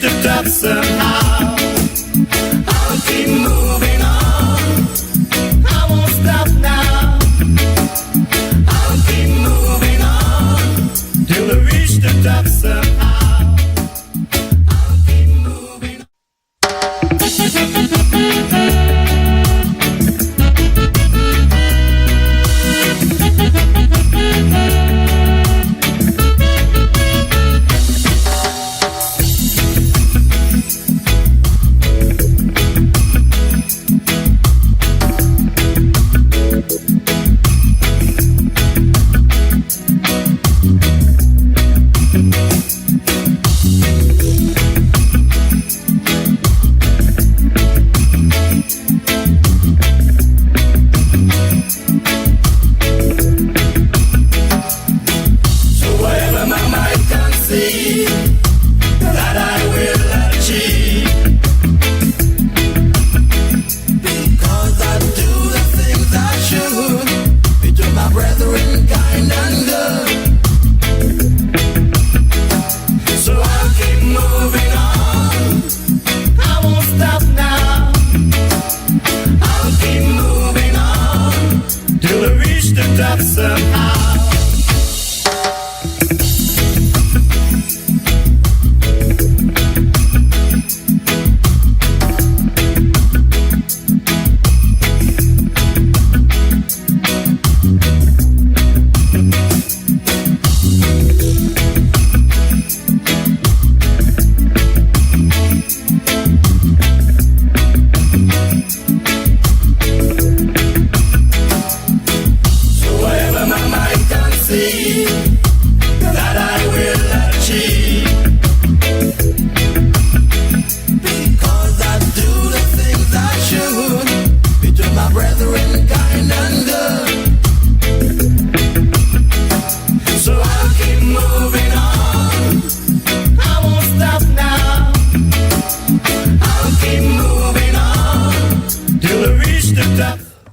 the top somehow. I'll keep moving on. I won't stop now. I'll keep moving on till I reach the top somehow. I'll keep moving on.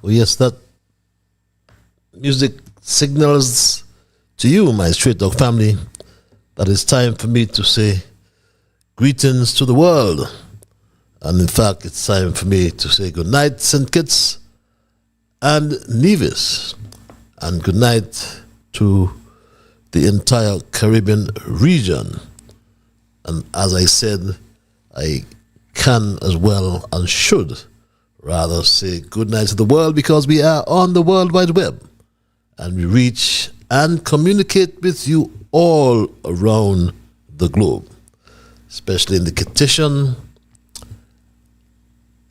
Yes, that music signals to you, my Straight Dog family, that it's time for me to say greetings to the world. And in fact, it's time for me to say good night, St. Kitts and Nevis. And good night to the entire Caribbean region. And as I said, I can as well and should rather say good night to the world, because we are on the World Wide Web and we reach and communicate with you all around the globe, especially in the Kittitian,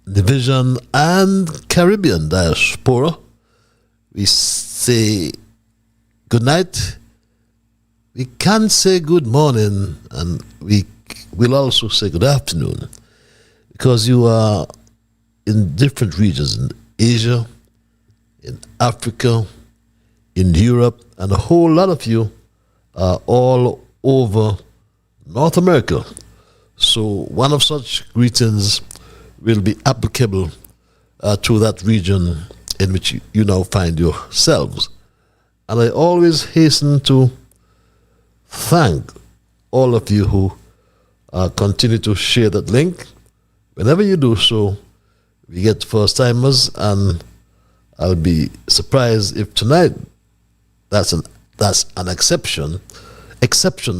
Division and Caribbean diaspora. We say good night, we can say good morning, and we will also say good afternoon, because you are in different regions, in Asia, in Africa, in Europe, and a whole lot of you are all over North America. So one of such greetings will be applicable to that region in which you now find yourselves. And I always hasten to thank all of you who continue to share that link. Whenever you do so, we get first-timers, and I'll be surprised if tonight that's an exception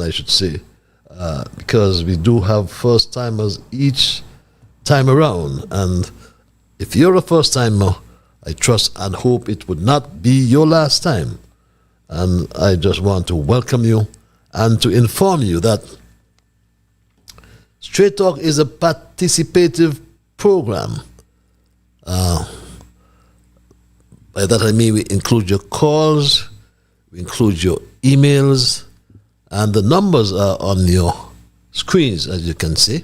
I should say, because we do have first-timers each time around. And if you're a first-timer, I trust and hope it would not be your last time. And I just want to welcome you and to inform you that Straight Talk is a participative program. By that I mean we include your calls, we include your emails, and the numbers are on your screens, as you can see.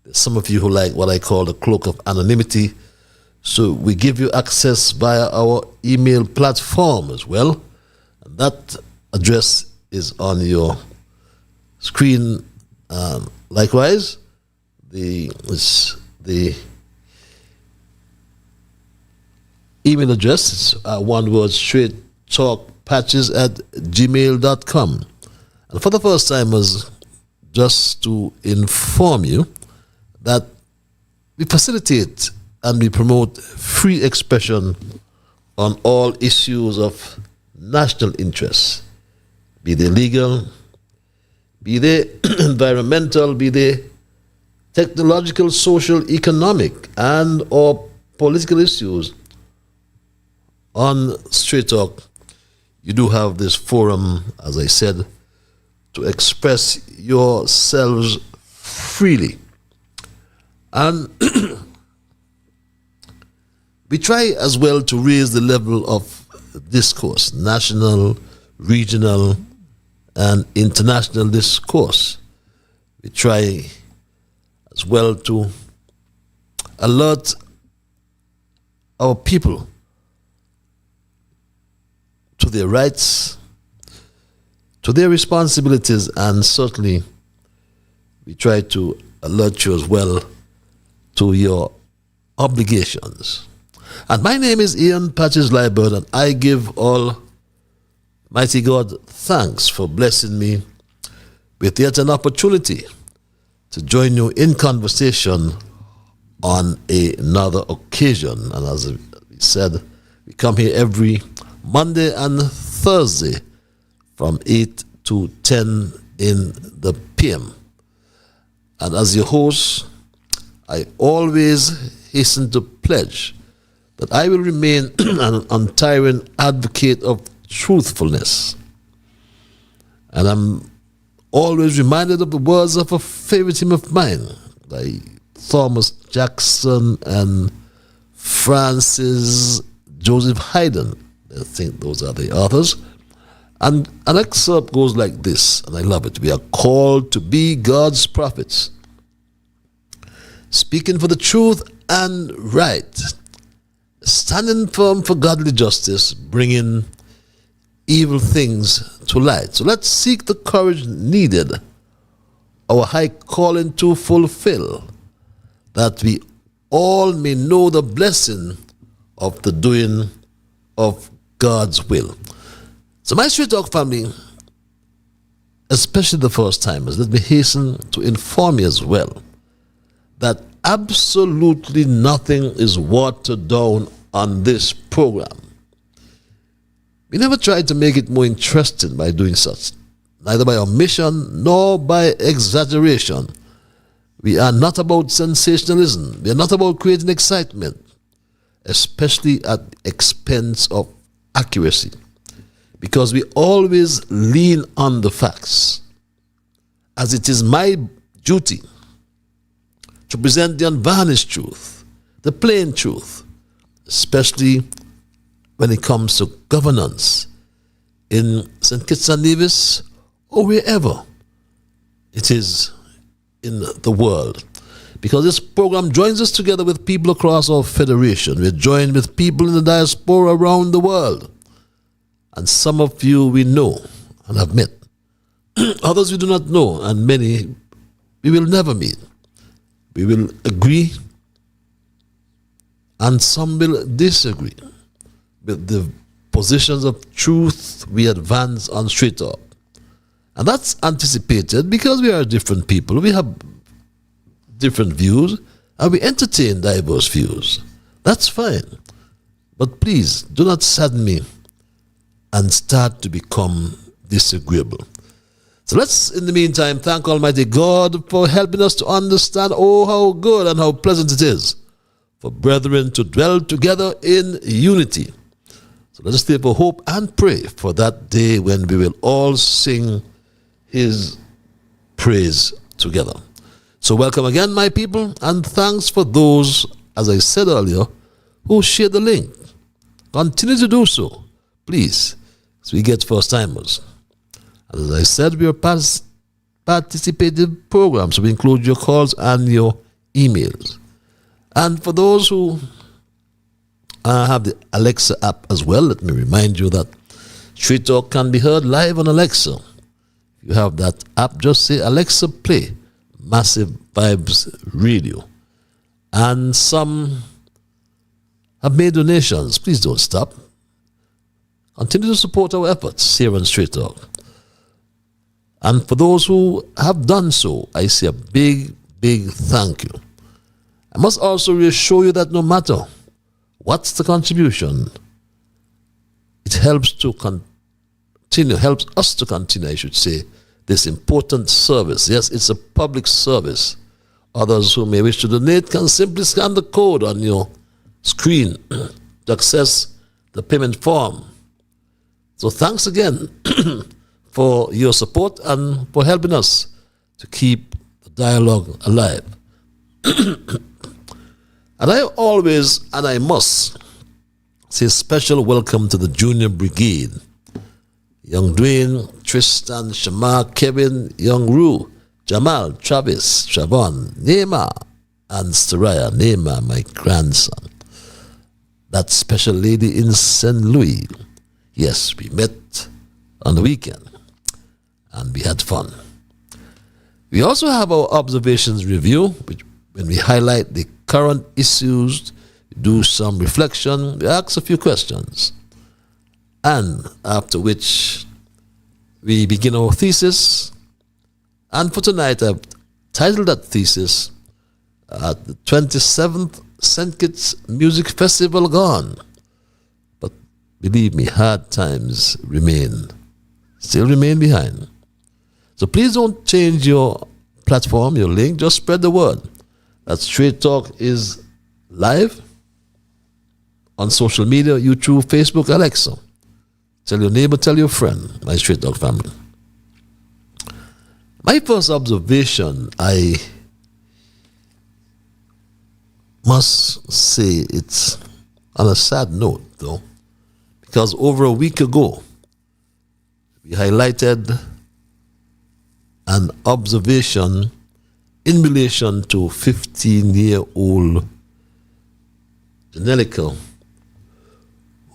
There's some of you who like what I call the cloak of anonymity, so we give you access via our email platform as well. And that address is on your screen. Likewise, the email address is one word, straighttalkpatches@gmail.com. And for the first timers, just to inform you that we facilitate and we promote free expression on all issues of national interest, be they legal, be they environmental, be they technological, social, economic, and or political issues. On Straight Talk, you do have this forum, as I said, to express yourselves freely. And we try as well to raise the level of discourse, national, regional, and international discourse. We try as well to alert our people to their rights, to their responsibilities, and certainly we try to alert you as well to your obligations. And my name is Ian Patches Liebert, and I give Almighty God thanks for blessing me with yet an opportunity to join you in conversation on another occasion. And as we said, we come here every Monday and Thursday from 8 to 10 in the PM. And as your host, I always hasten to pledge that I will remain an untiring advocate of truthfulness. And I'm always reminded of the words of a favorite hymn of mine by Thomas Jackson and Francis Joseph Haydn. I think those are the authors. And an excerpt goes like this, and I love it. We are called to be God's prophets, speaking for the truth and right, standing firm for godly justice, bringing evil things to light. So let's seek the courage needed, our high calling to fulfill, that we all may know the blessing of the doing of God's will. So my Straight Talk family, especially the first timers, let me hasten to inform you as well that absolutely nothing is watered down on this program. We never tried to make it more interesting by doing such, neither by omission nor by exaggeration. We are not about sensationalism. We are not about creating excitement, especially at the expense of accuracy, because we always lean on the facts, as it is my duty to present the unvarnished truth, the plain truth, especially when it comes to governance in St. Kitts and Nevis or wherever it is in the world. Because this program joins us together with people across our federation. We're joined with people in the diaspora around the world. And some of you we know and have met. Others we do not know, and many we will never meet. We will agree, and some will disagree with the positions of truth we advance on Straight Talk. And that's anticipated because we are different people. We have different views, and we entertain diverse views. That's fine. But please, do not sadden me and start to become disagreeable. So let's, in the meantime, thank Almighty God for helping us to understand, oh, how good and how pleasant it is for brethren to dwell together in unity. So let us therefore hope and pray for that day when we will all sing His praise together. So welcome again, my people, and thanks for those, as I said earlier, who shared the link. Continue to do so, please, as we get first-timers. As I said, we are participative programs, so we include your calls and your emails. And for those who have the Alexa app as well, let me remind you that Straight Talk can be heard live on Alexa. If you have that app, just say, Alexa, play Massive Vibes Radio. And some have made donations. Please don't stop. Continue to support our efforts here on Straight Talk. And for those who have done so, I say a big, big thank you. I must also reassure you that no matter what's the contribution, it helps us to continue, I should say, this important service. Yes, it's a public service. Others who may wish to donate can simply scan the code on your screen to access the payment form. So thanks again for your support and for helping us to keep the dialogue alive. And I always, and I must, say special welcome to the Junior Brigade. Young Dwayne, Tristan, Shamar, Kevin, Young Rue, Jamal, Travis, Shavon, Neymar, and Staraya. Neymar, my grandson. That special lady in St. Louis. Yes, we met on the weekend and we had fun. We also have our observations review, which when we highlight the current issues, do some reflection, we ask a few questions, and after which we begin our thesis. And for tonight, I've titled that thesis, the 27th St. Kitts Music Festival Gone. But believe me, hard times still remain behind. So please don't change your platform, your link, just spread the word that Straight Talk is live on social media, YouTube, Facebook, Alexa. Tell your neighbor, tell your friend, my Straight Talk family. My first observation, I must say it's on a sad note, though, because over a week ago, we highlighted an observation in relation to 15-year-old Janelica,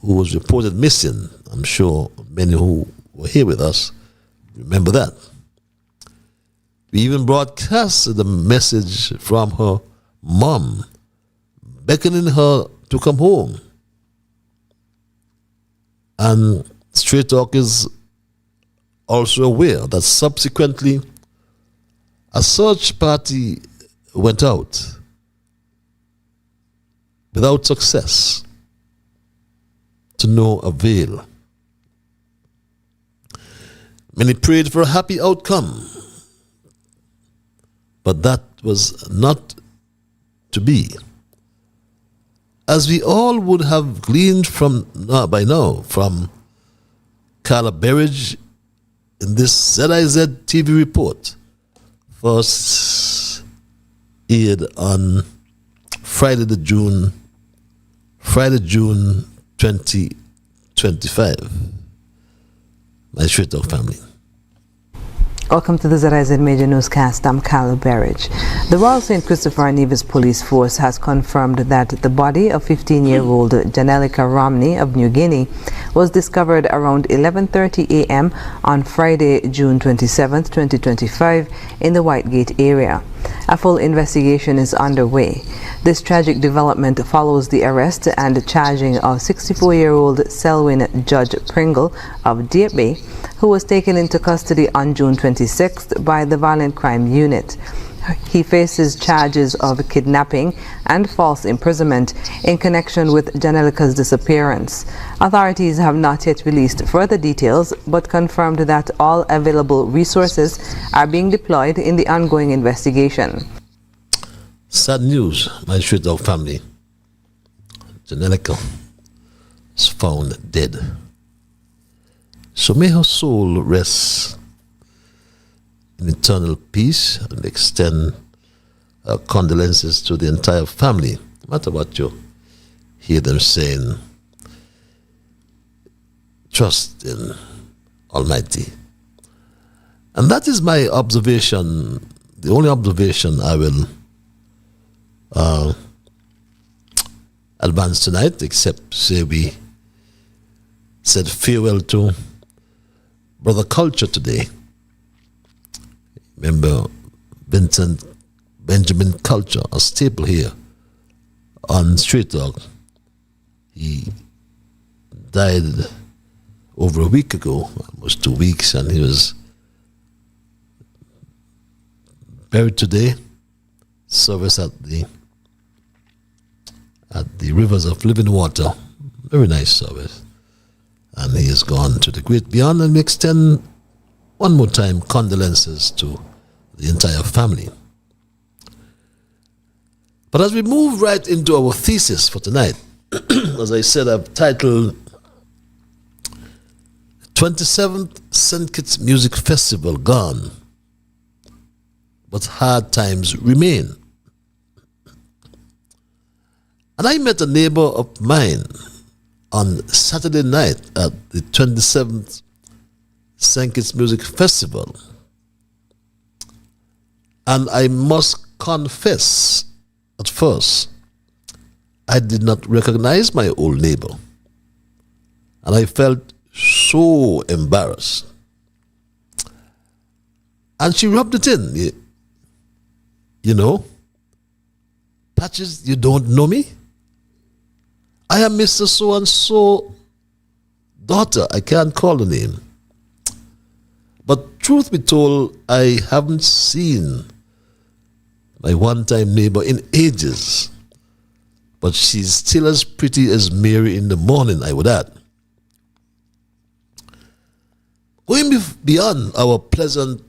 who was reported missing. I'm sure many who were here with us remember that. We even broadcast the message from her mom, beckoning her to come home. And Straight Talk is also aware that subsequently a search party went out without success, to no avail. Many prayed for a happy outcome, but that was not to be. As we all would have gleaned by now from Carla Berridge in this ZIZ TV report, first aired on Friday, June 2025. My Straight Talk family. Welcome to the ZIZ Major Newscast. I'm Carla Berridge. The Royal St. Christopher and Nevis Police Force has confirmed that the body of 15-year-old Janelica Romney of New Guinea was discovered around 11:30 a.m. on Friday, June 27, 2025, in the Whitegate area. A full investigation is underway. This tragic development follows the arrest and charging of 64-year-old Selwyn Judge Pringle of Deer Bay, who was taken into custody on June 26th by the Violent Crime Unit. He faces charges of kidnapping and false imprisonment in connection with Janelica's disappearance. Authorities have not yet released further details, but confirmed that all available resources are being deployed in the ongoing investigation. Sad news, my Straight Talk family. Janelica is found dead. So may her soul rest in eternal peace, and extend condolences to the entire family. No matter what you hear them saying, trust in Almighty. And that is my observation, the only observation I will advance tonight, except say we said farewell to Brother Culture today. Remember Vincent Benjamin Culture, a staple here on Straight Talk. He died over a week ago, almost 2 weeks, and he was buried today. Service at the Rivers of Living Water. Very nice service. And he has gone to the great beyond, and we extend one more time condolences to the entire family. But as we move right into our thesis for tonight, as I said, I've titled 27th St. Kitts Music Festival Gone, but Hard Times Remain. And I met a neighbor of mine on Saturday night at the 27th St. Kitts Music Festival. And I must confess, at first, I did not recognize my old neighbor. And I felt so embarrassed. And she rubbed it in. You know, Patches, you don't know me? I am Mr. So-and-so daughter. I can't call the name. But truth be told, I haven't seen my one-time neighbor in ages. But she's still as pretty as Mary in the morning, I would add. Going beyond our pleasant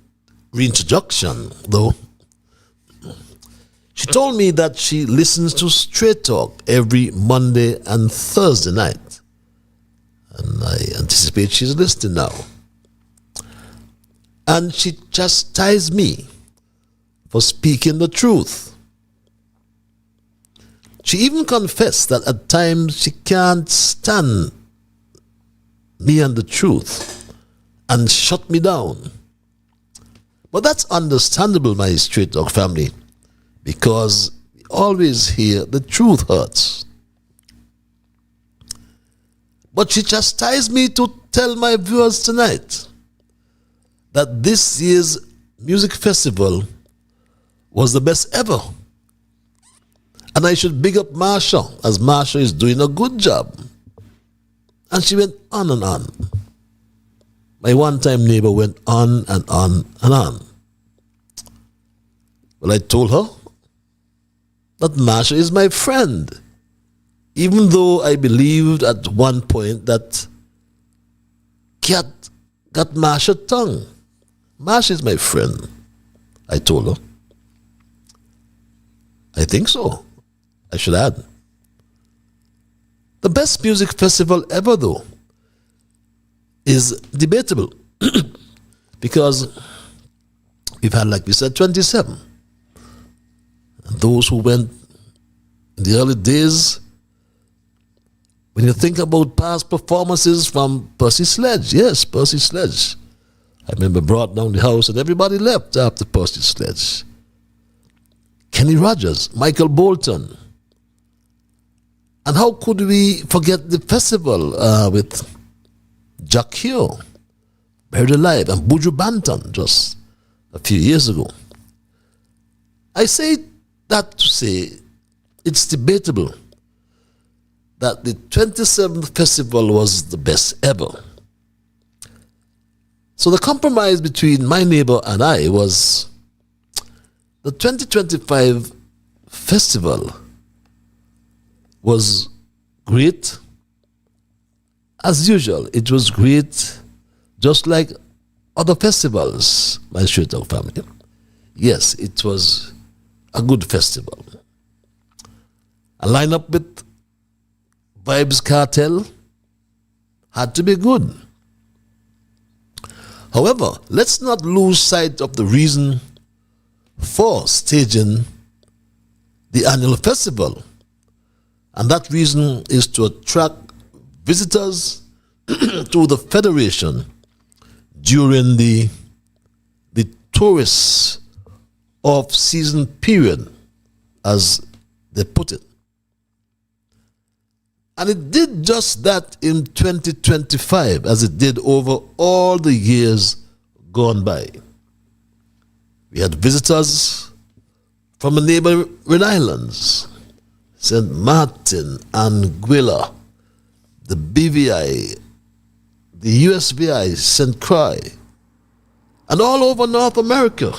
reintroduction, though, she told me that she listens to Straight Talk every Monday and Thursday night. And I anticipate she's listening now. And she chastised me for speaking the truth. She even confessed that at times she can't stand me and the truth and shut me down. But that's understandable, my Straight Talk family, because we always hear the truth hurts. But she chastised me to tell my viewers tonight that this year's music festival was the best ever. And I should big up Marsha, as Marsha is doing a good job. And she went on and on. My one-time neighbor went on and on and on. Well, I told her that Marsha is my friend, even though I believed at one point that Cat got Marsha tongue. Marsha is my friend, I told her. I think so, I should add. The best music festival ever, though, is debatable because we've had, like we said, 27. And those who went in the early days, when you think about past performances from Percy Sledge, yes, Percy Sledge. I remember brought down the house and everybody left after Percy Sledge. Kenny Rogers, Michael Bolton. And how could we forget the festival with Jack Hill, Buried Alive, and Buju Banton just a few years ago. I say that to say it's debatable that the 27th festival was the best ever. So the compromise between my neighbor and I was the 2025 festival was great. As usual, it was great, just like other festivals, my Straight Talk family. Yes, it was a good festival. A lineup with Vibes Cartel had to be good. However, let's not lose sight of the reason for staging the annual festival. And that reason is to attract visitors to the Federation during the tourist off-season period, as they put it. And it did just that in 2025, as it did over all the years gone by. We had visitors from the neighboring islands, St. Martin, Anguilla, the BVI, the USVI, St. Croix, and all over North America,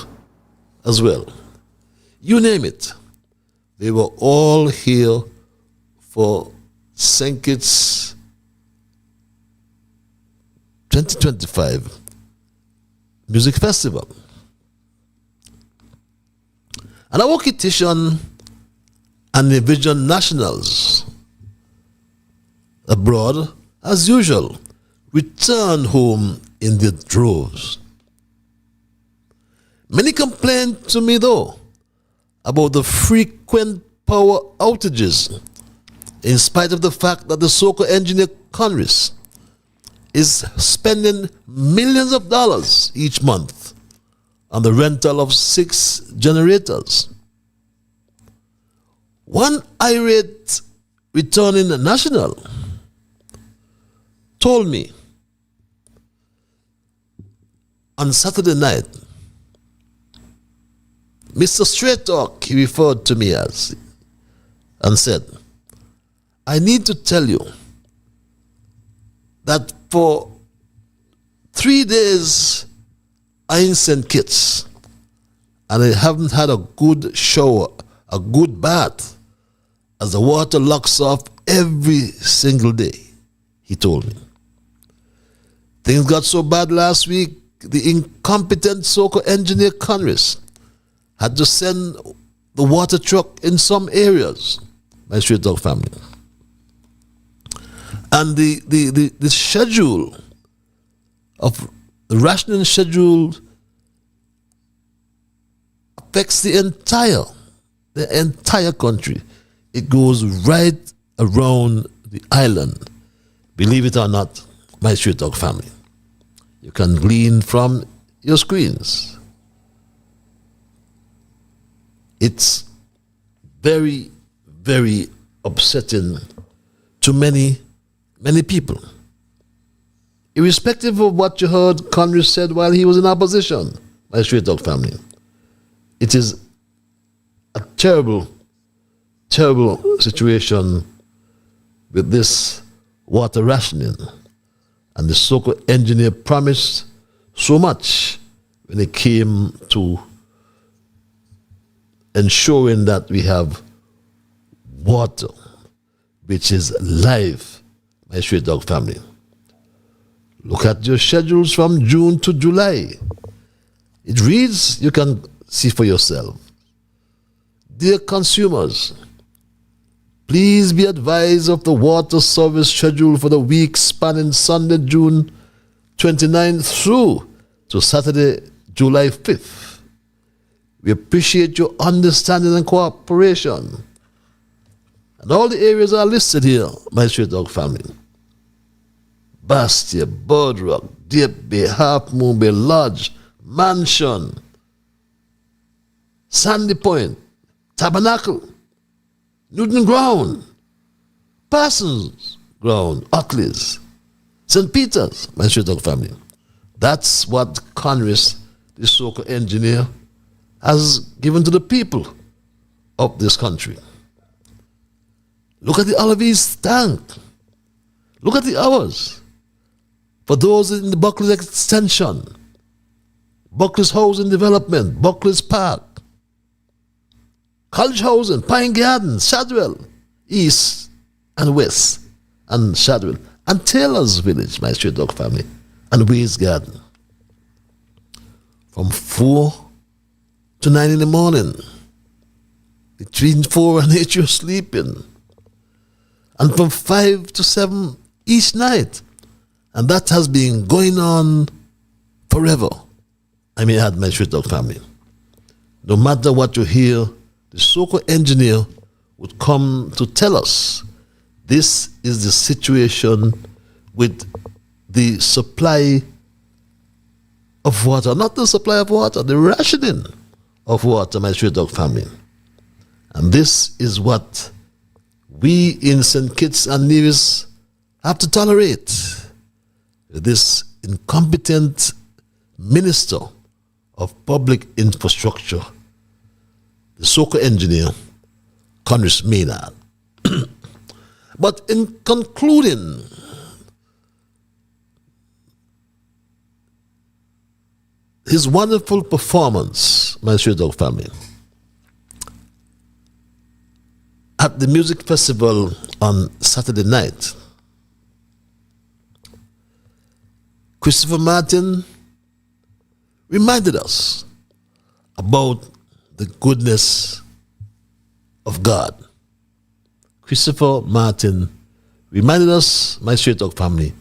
as well. You name it. They were all here for St. Kitts 2025 Music Festival. And our Kittitian and Nevision nationals abroad, as usual, return home in their droves. Many complain to me, though, about the frequent power outages, in spite of the fact that the so-called engineer Congress is spending millions of dollars each month on the rental of 6 generators. One irate returning national told me on Saturday night, Mr. Straight Talk, he referred to me as, and said, I need to tell you that for 3 days I in St. Kitts and I haven't had a good shower, a good bath, as the water locks off every single day, he told me. Things got so bad last week, the incompetent so-called engineer Congress had to send the water truck in some areas, my Straight Dog family. And the schedule of the rationing schedule affects the entire country. It goes right around the island. Believe it or not, my Straight Dog family. You can glean from your screens. It's very, very upsetting to many people. Irrespective of what you heard Congress said while he was in opposition, my Straight Dog family. It is a terrible, terrible situation with this water rationing. And the so-called engineer promised so much when it came to ensuring that we have water, which is life, my Straight Dog family. Look at your schedules from June to July. It reads, you can see for yourself. Dear consumers, please be advised of the water service schedule for the week spanning Sunday, June 29th through to Saturday, July 5th. We appreciate your understanding and cooperation. And all the areas are listed here, my Straight Dog family. Bastia, Bird Rock, Deep Bay, Half Moon Bay, Lodge, Mansion, Sandy Point, Tabernacle, Newton Ground, Parsons Ground, Otley's, St. Peter's, my Straight Dog family. That's what Congress, the so-called engineer, has given to the people of this country. Look at the Olives tank. Look at the hours. For those in the Buckley's extension, Buckley's Housing Development, Buckley's Park, College Housing, Pine Garden, Shadwell, East and West, and Shadwell, and Taylor's Village, my Straight Dog family, and Ways Garden. From 4 to 9 in the morning, between 4 and 8 you're sleeping, and from 5 to 7 each night. And that has been going on forever. I may add, my Straight Dog family. No matter what you hear, the so-called engineer would come to tell us this is the situation with the supply of water. Not the supply of water, the rationing of water, my Straight Dog family. And this is what we in St. Kitts and Nevis have to tolerate. This incompetent minister of public infrastructure, the so-called engineer, Congress Maynard. But in concluding, his wonderful performance, my Street Dog family, at the music festival on Saturday night, Christopher Martin reminded us about the goodness of God. Christopher Martin reminded us, my Straight Talk family,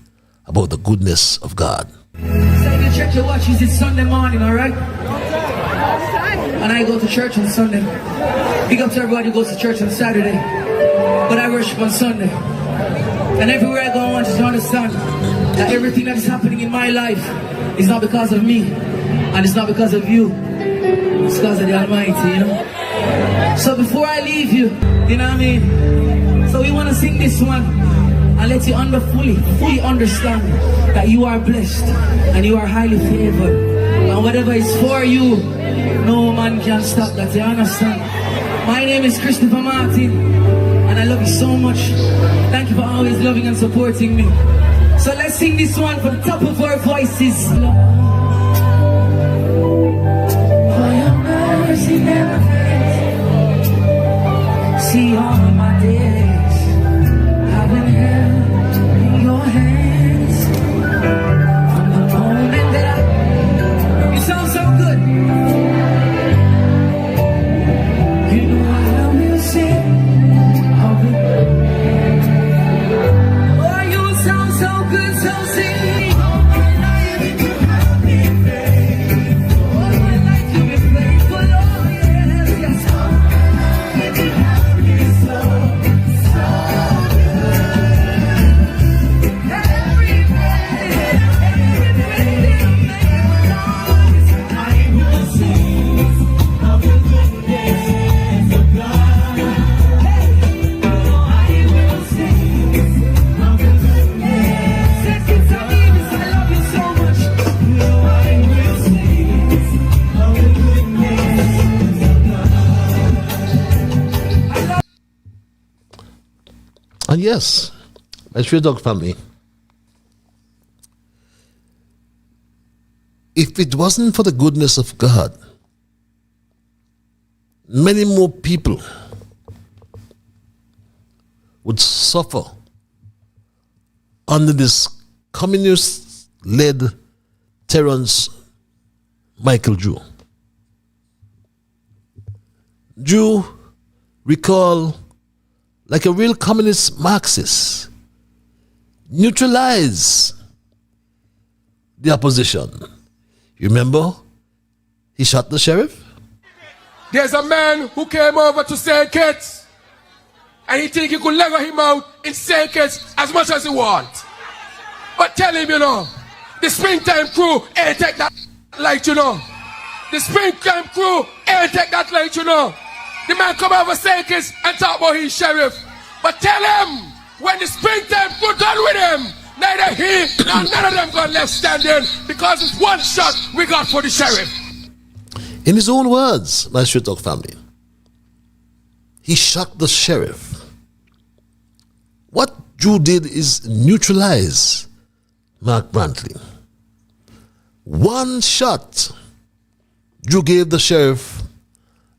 about the goodness of God. So you check your watches, it's Sunday morning, alright? And I go to church on Sunday. Big up to everybody who goes to church on Saturday. But I worship on Sunday. And everywhere I go, I want you to understand that everything that is happening in my life is not because of me. And it's not because of you. It's because of the Almighty, you know? So before I leave you, you know what I mean? So we want to sing this one and let you fully understand that you are blessed and you are highly favored. And whatever is for you, no man can stop that, you understand? My name is Christopher Martin, and I love you so much. Thank you for always loving and supporting me. So let's sing this one from the top of our voices. For your mercy never fails. See all of my days I've been held in your hands. From the moment that you sound so good. You know I will sing. I'll be. Oh, you sound so good, so sing. All my life you have been faithful. All my life you've been faithful. Oh yes, yes. All my life you have been so good. Every breath you make, Lord, I will sing of the goodness of God. I will sing of the goodness. Sister Nevis, I love you so much. I will sing of the goodness of God. And yes, my Street Dog family, if it wasn't for the goodness of God, many more people would suffer under this communist-led Terence Michael Drew. Drew, recall, like a real communist Marxist, neutralize the opposition. You remember? He shot the sheriff. There's a man who came over to St. Kitts, and he think he could lever him out in St. Kitts as much as he want. But tell him, you know, the springtime crew ain't take that light, you know. The springtime crew ain't take that light, you know. The man come over St. Kitts and talk about his sheriff. But tell him, when the springtime crew done with him, neither he nor none of them got left standing, because it's one shot we got for the sheriff. In his own words, my Street Dog family, he shot the sheriff. What Drew did is neutralize Mark Brantley. One shot Drew gave the sheriff,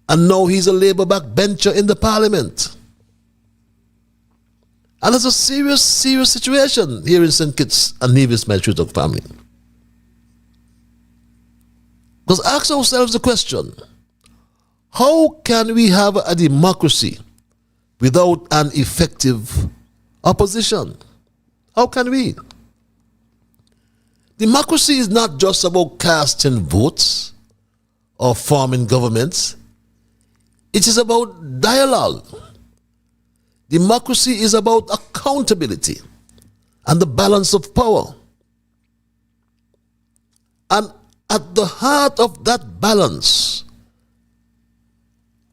and now he's a Labour backbencher in the parliament. And it's a serious, serious situation here in St. Kitts and Nevis, my Street Dog family. Because ask ourselves the question, how can we have a democracy without an effective opposition? How can we? Democracy is not just about casting votes or forming governments. It is about dialogue. Democracy is about accountability and the balance of power. And at the heart of that balance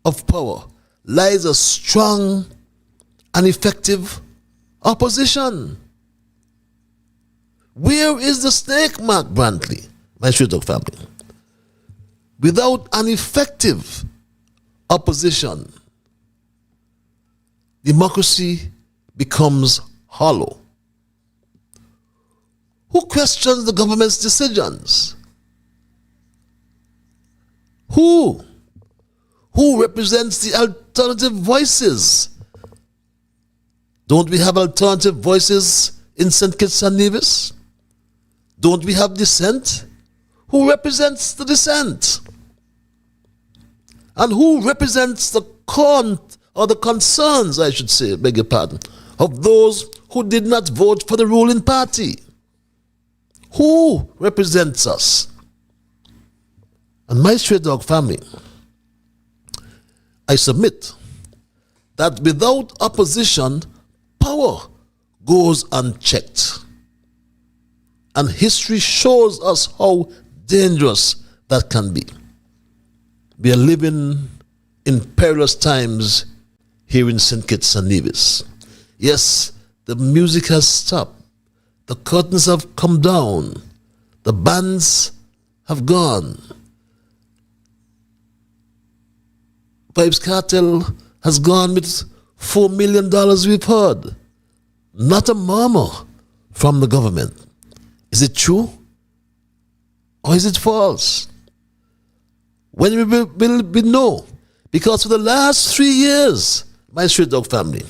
of power lies a strong and effective opposition. Where is the snake, Mark Brantley, my Street Dog family? Without an effective opposition, democracy becomes hollow. Who questions the government's decisions? Who? Who represents the alternative voices? Don't we have alternative voices in St. Kitts and Nevis? Don't we have dissent? Who represents the dissent? And who represents the concerns, I should say, beg your pardon, of those who did not vote for the ruling party? Who represents us? And my Stray Dog family, I submit that without opposition, power goes unchecked. And history shows us how dangerous that can be. We are living in perilous times here in St. Kitts and Nevis. Yes, the music has stopped. The curtains have come down. The bands have gone. Vibes Cartel has gone with $4 million we've heard. Not a murmur from the government. Is it true? Or is it false? When will we know? Because for the last 3 years, my Stray Dog family,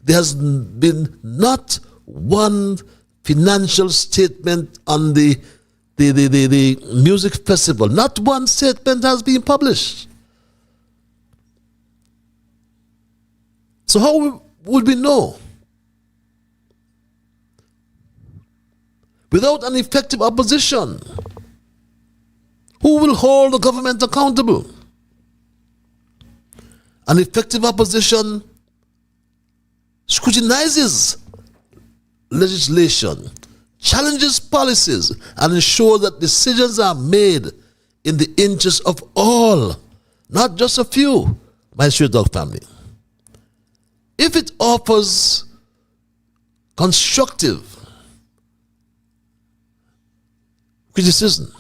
there has been not one financial statement on the music festival. Not one statement has been published. So how would we know? Without an effective opposition, who will hold the government accountable? An effective opposition scrutinizes legislation, challenges policies, and ensures that decisions are made in the interest of all, not just a few, my Stray Dog family. If it offers constructive criticism,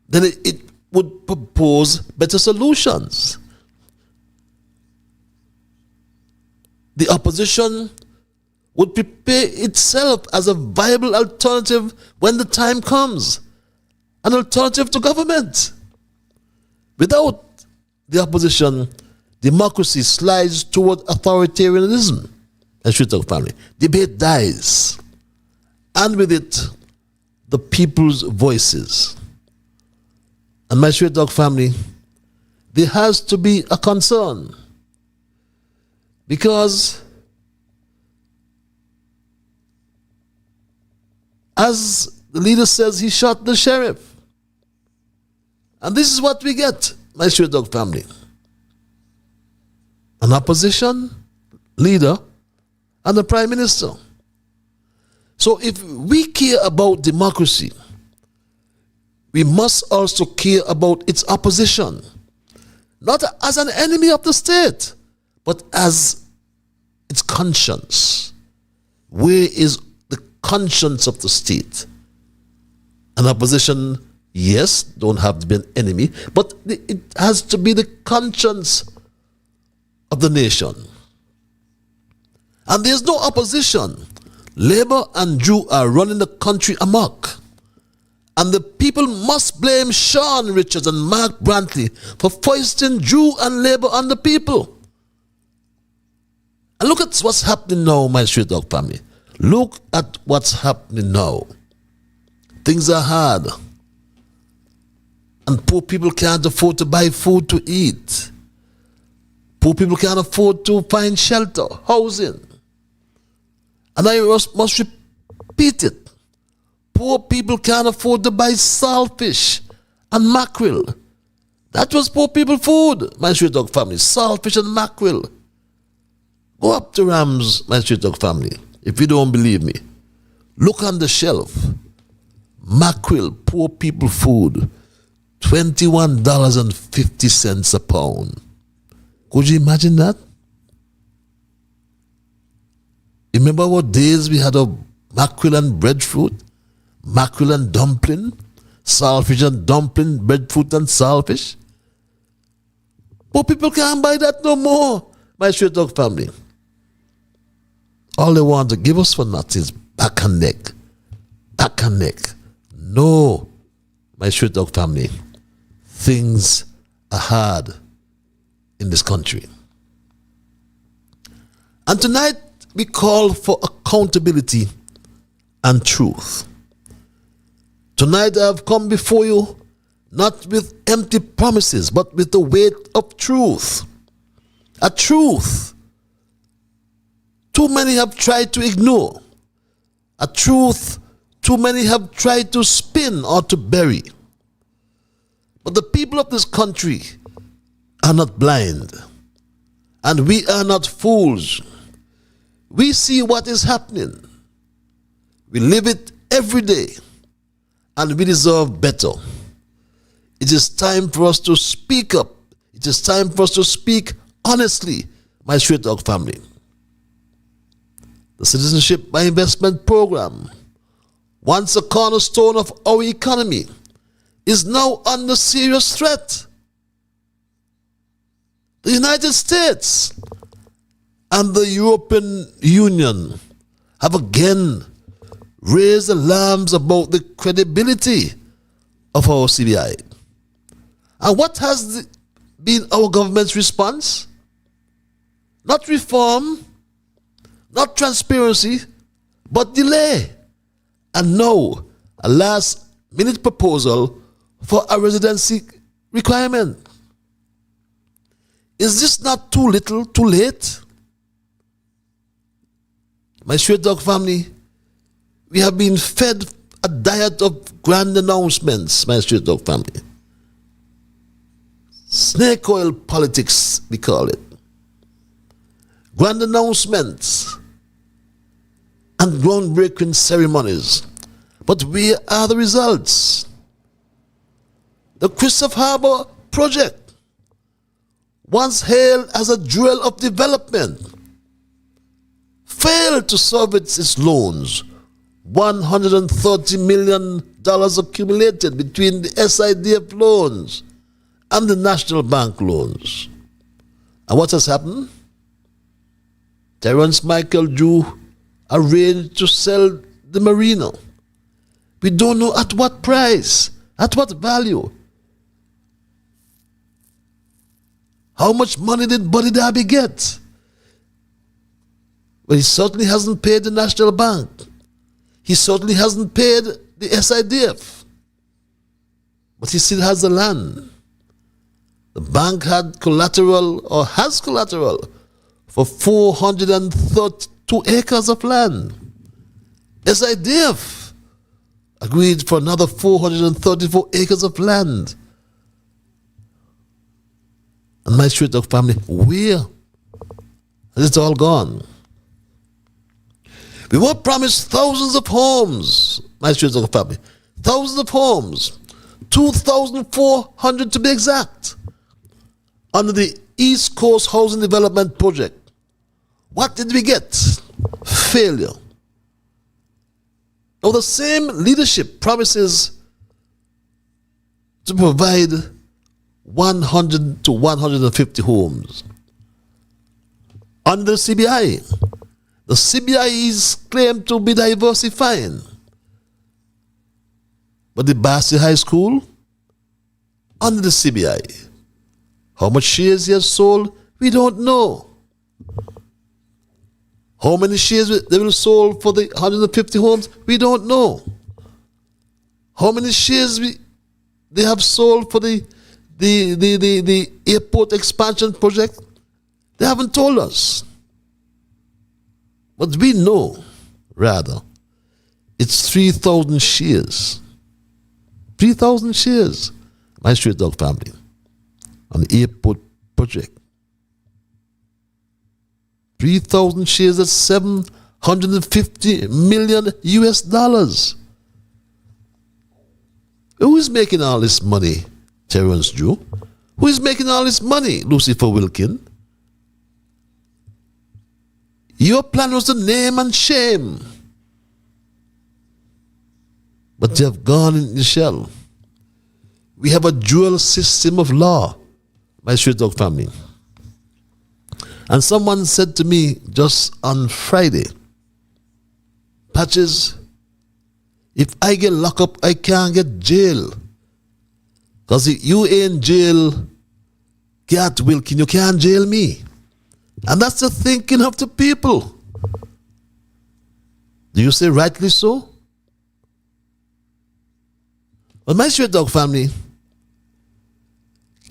then it would propose better solutions. The opposition would prepare itself as a viable alternative when the time comes, an alternative to government. Without the opposition, democracy slides toward authoritarianism. And Stray Dog family, debate dies, and with it, the people's voices. And my Stray Dog family, there has to be a concern, because as the leader says, he shot the sheriff. And this is what we get, my Stray Dog family. An opposition leader and a prime minister. So if we care about democracy, we must also care about its opposition. Not as an enemy of the state, but as its conscience. Where is the conscience of the state? An opposition, yes, don't have to be an enemy, but it has to be the conscience of the nation. And there's no opposition. Labour and Jew are running the country amok. And the people must blame Sean Richards and Mark Brantley for foisting Jew and Labour on the people. And look at what's happening now, my Stray Dog family. Look at what's happening now. Things are hard. And poor people can't afford to buy food to eat. Poor people can't afford to find shelter, housing. And I must repeat it. Poor people can't afford to buy saltfish and mackerel. That was poor people food, my Stray Dog family. Saltfish and mackerel. Go up to Rams, my Stray Dog family, if you don't believe me. Look on the shelf. Mackerel, poor people food, $21.50 a pound. Could you imagine that? Remember what days we had of mackerel and breadfruit? Mackerel and dumpling? Saltfish and dumpling, breadfruit and saltfish? But people can't buy that no more, my Stray Dog family. All they want to give us for nothing is back and neck. Back and neck. No, my Straight Dog family, things are hard in this country. And tonight we call for accountability and truth. Tonight I have come before you not with empty promises, but with the weight of truth. A truth too many have tried to ignore. A truth too many have tried to spin or to bury. But the people of this country are not blind, and we are not fools. We see what is happening. We live it every day, and we deserve better. It is time for us to speak up. It is time for us to speak honestly, my Straight Dog family. The Citizenship by Investment Program, once a cornerstone of our economy, is now under serious threat. The United States and the European Union have again raised alarms about the credibility of our CBI. And what has been our government's response? Not reform, not transparency, but delay. And now, a last-minute proposal for a residency requirement. Is this not too little, too late? My Straight Dog family, we have been fed a diet of grand announcements, my Straight Dog family. Snake oil politics, we call it. Grand announcements and groundbreaking ceremonies. But where are the results? The Christopher Harbour project, once hailed as a jewel of development, failed to service its loans. $130 million accumulated between the SIDF loans and the National Bank loans. And what has happened? Terence Michael Drew arranged to sell the marina. We don't know at what price, at what value. How much money did Buddy Darby get? Well, he certainly hasn't paid the National Bank. He certainly hasn't paid the SIDF. But he still has the land. The bank had collateral, or has collateral, for 432 acres of land. SIDF agreed for another 434 acres of land. And my Straight Dog family, where has it all gone? We were promised thousands of homes, my Straight Dog family. Thousands of homes. 2,400 to be exact. Under the East Coast Housing Development Project. What did we get? Failure. Now the same leadership promises to provide 100 to 150 homes. Under the CBI is claimed to be diversifying. But the Bassi High School, under the CBI, how much shares he has sold, we don't know. How many shares they will sold for the 150 homes, we don't know. How many shares they have sold for the airport expansion project, they haven't told us. But we know, rather, it's 3,000 shares. 3,000 shares, my Straight Dog family, on the airport project. 3,000 shares at $750 million US dollars. Who is making all this money, Terence Drew? Who is making all this money, Lucifer Wilkin? Your plan was to name and shame. But you have gone in the shell. We have a dual system of law, my Straight Dog family. And someone said to me just on Friday, Patches, if I get locked up, I can't get jail. Because if you ain't jail Gat Wilkin, you can't jail me. And that's the thinking of the people. Do you say rightly so? But my Straight Dog family,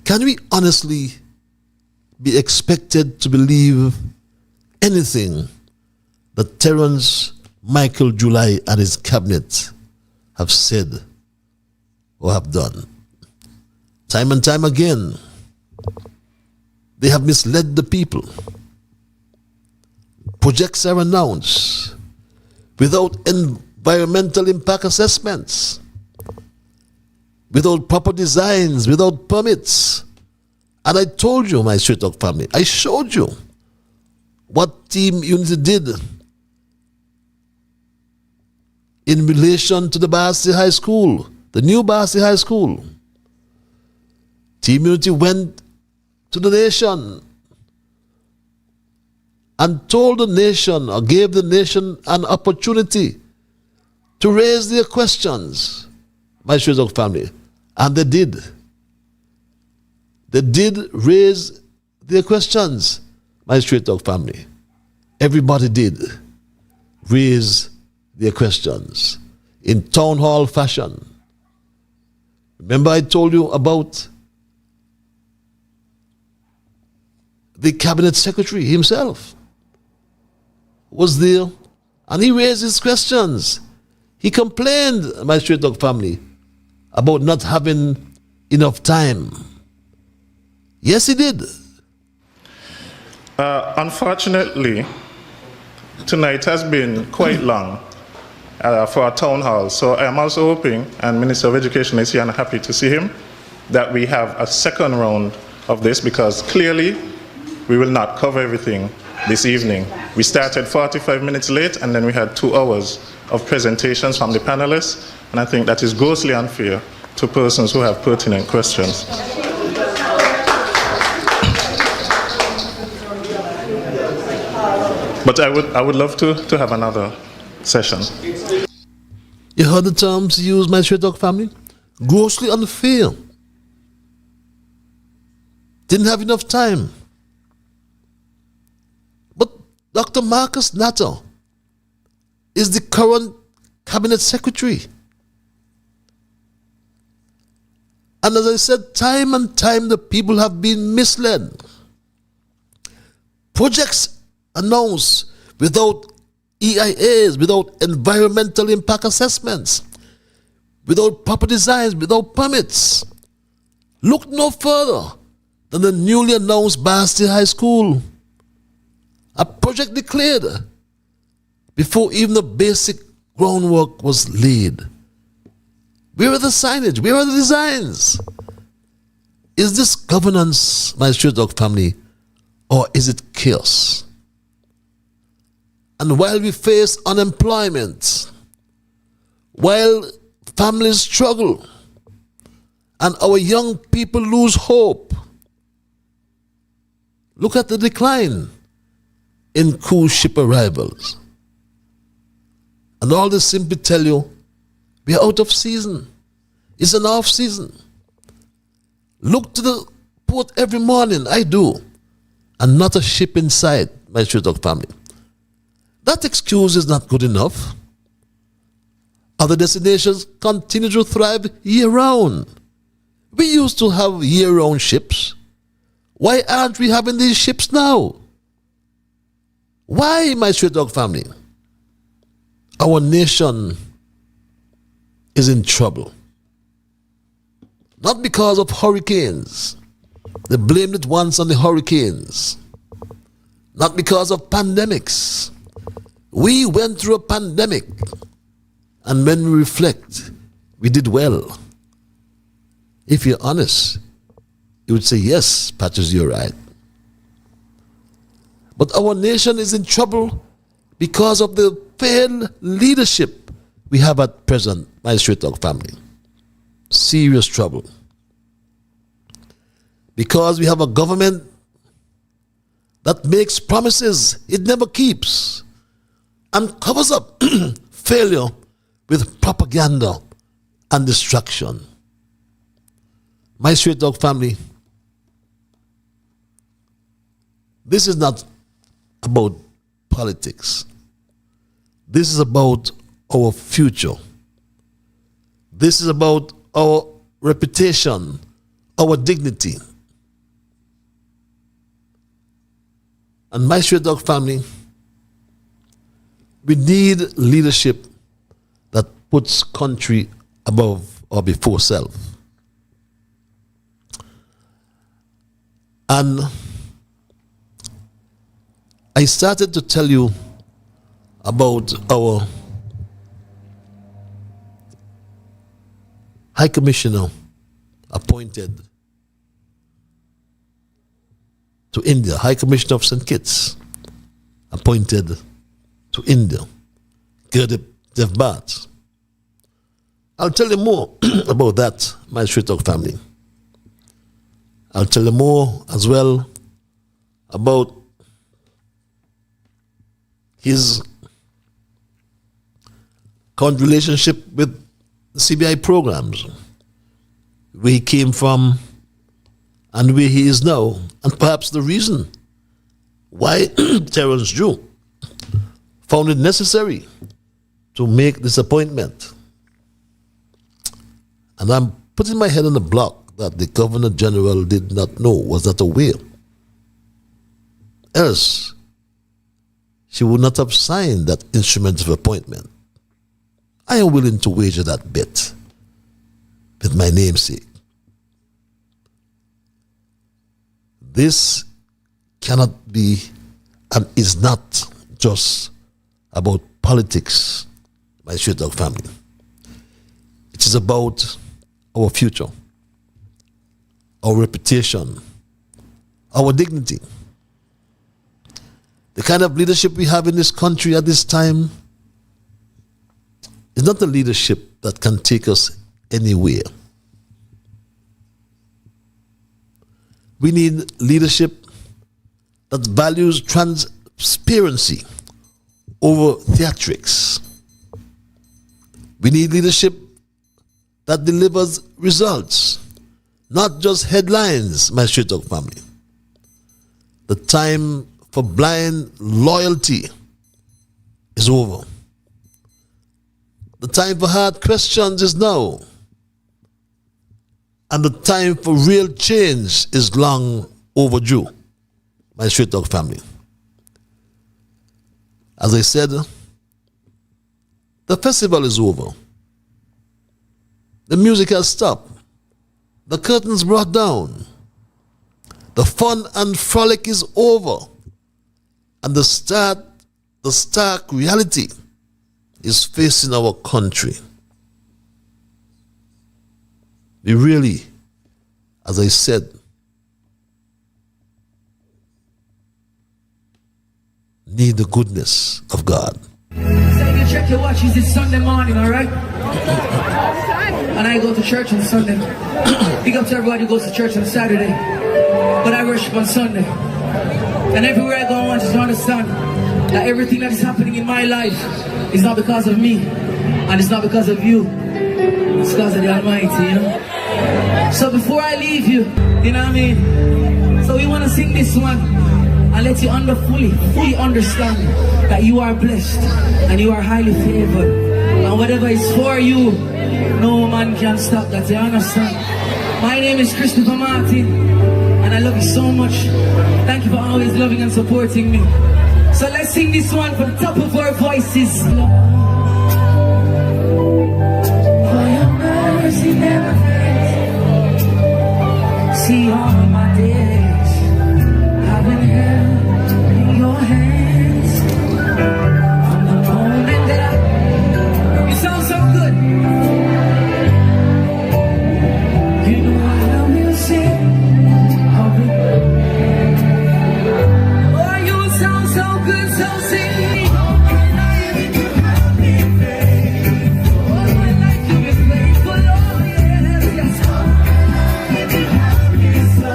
can we honestly be expected to believe anything that Terence Michael July and his cabinet have said or have done? Time and time again, they have misled the people. Projects are announced without environmental impact assessments, without proper designs, without permits. And I told you, my Straight Dog family, I showed you what Team Unity did in relation to the Basti High School, the new Basti High School. Team Unity went to the nation and told the nation, or gave the nation an opportunity to raise their questions, my Straight Dog family. And they did. They did raise their questions, my Straight Dog family. Everybody did raise their questions in town hall fashion. Remember I told you about the cabinet secretary himself was there and he raised his questions. He complained, my Straight Dog family, about not having enough time. Yes, he did. Unfortunately, tonight has been quite long for our town hall. So I am also hoping, and Minister of Education is here and I'm happy to see him, that we have a second round of this, because clearly we will not cover everything this evening. We started 45 minutes late and then we had 2 hours of presentations from the panelists, and I think that is grossly unfair to persons who have pertinent questions. But I would love to have another session. You heard the terms used, my Straight Dog family? Grossly unfair. Didn't have enough time. But Dr. Marcus Natter is the current cabinet secretary. And as I said, time and time the people have been misled. Projects announced without EIAs, without environmental impact assessments, without proper designs, without permits. Look no further than the newly announced Basti High School. A project declared before even the basic groundwork was laid. Where are the signage? Where are the designs? Is this governance, my Straight Dog family, or is it chaos? And while we face unemployment, while families struggle, and our young people lose hope, look at the decline in cruise ship arrivals. And all this simply tell you, we are out of season. It's an off season. Look to the port every morning, I do, and not a ship in sight, my Straight Dog family. That excuse is not good enough. Other destinations continue to thrive year-round. We used to have year-round ships. Why aren't we having these ships now? Why, my Straight Dog family? Our nation is in trouble. Not because of hurricanes. They blamed it once on the hurricanes. Not because of pandemics. We went through a pandemic, and when we reflect, we did well. If you're honest, you would say, yes, Patches, you're right. But our nation is in trouble because of the failed leadership we have at present, my Straight Dog family. Serious trouble. Because we have a government that makes promises it never keeps and covers up failure with propaganda and distraction. My Straight Dog family, this is not about politics. This is about our future. This is about our reputation, our dignity. And my Straight Dog family, we need leadership that puts country above or before self. And I started to tell you about our High Commissioner appointed to India, High Commissioner of St. Kitts appointed to India, Gurdeep Bhatt. I'll tell you more about that, my Straight Dog family. I'll tell you more as well about his current relationship with the CBI programs, where he came from and where he is now, and perhaps the reason why Terrence Drew found it necessary to make this appointment. And I'm putting my head on the block that the Governor General did not know, was not aware. Else, she would not have signed that instrument of appointment. I am willing to wager that bet with my namesake. This cannot be and is not just about politics, my Straight Dog family. It is about our future, our reputation, our dignity. The kind of leadership we have in this country at this time is not a leadership that can take us anywhere. We need leadership that values transparency over theatrics. We need leadership that delivers results, not just headlines, my Straight Dog family. The time for blind loyalty is over. The time for hard questions is now. And the time for real change is long overdue, my Straight Dog family. As I said, the festival is over. The music has stopped. The curtains brought down. The fun and frolic is over. And the stark reality is facing our country. We really, as I said, need the goodness of God. So you check your watches, it's Sunday morning, alright? And I go to church on Sunday. Big up to everybody who goes to church on Saturday. But I worship on Sunday. And everywhere I go, I want you to understand that everything that is happening in my life is not because of me. And it's not because of you. It's because of the Almighty, you know? So before I leave you, you know what I mean? So we want to sing this one and let you fully understand that you are blessed and you are highly favored. And whatever is for you, no man can stop that, you understand? My name is Christopher Martin, and I love you so much. Thank you for always loving and supporting me. So let's sing this one from the top of our voices. For your mercy never fails. See all of my days I've been held in your hands. From the moment that you sound so good. You know I will sing. Oh, you sound so good, so sing. All my life you've been faithful. All my life you've been faithful. Oh yes, yes. All my life you have been so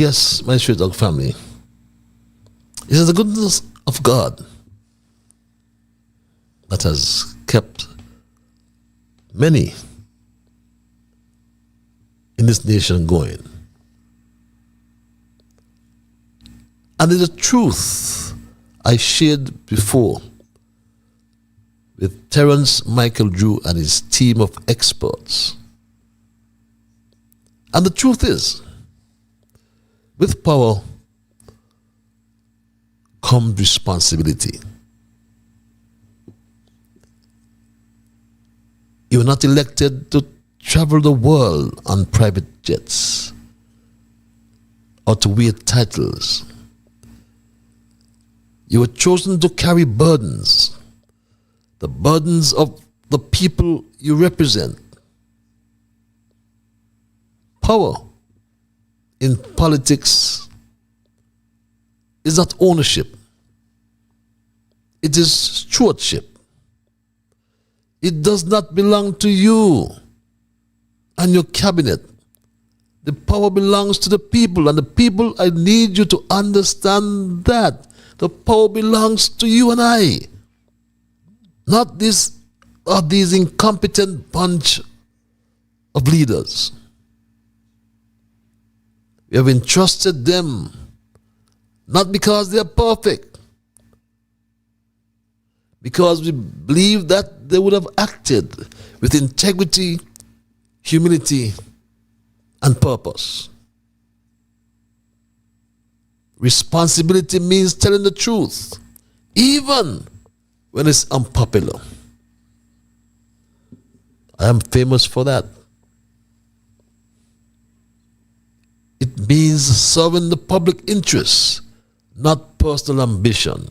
Yes, my Street Dog family, it is the goodness of God that has kept many in this nation going. And it's a truth I shared before with Terence Michael Drew and his team of experts. And the truth is, with power comes responsibility. You are not elected to travel the world on private jets or to wear titles. You were chosen to carry burdens, the burdens of the people you represent. Power in politics is not ownership. It is stewardship. It does not belong to you and your cabinet. The power belongs to the people, and the people, I need you to understand that. The power belongs to you and I. Not these incompetent bunch of leaders. We have entrusted them not because they are perfect, because we believe that they would have acted with integrity, humility, and purpose. Responsibility means telling the truth, even when it's unpopular. I am famous for that. It means serving the public interest, not personal ambition.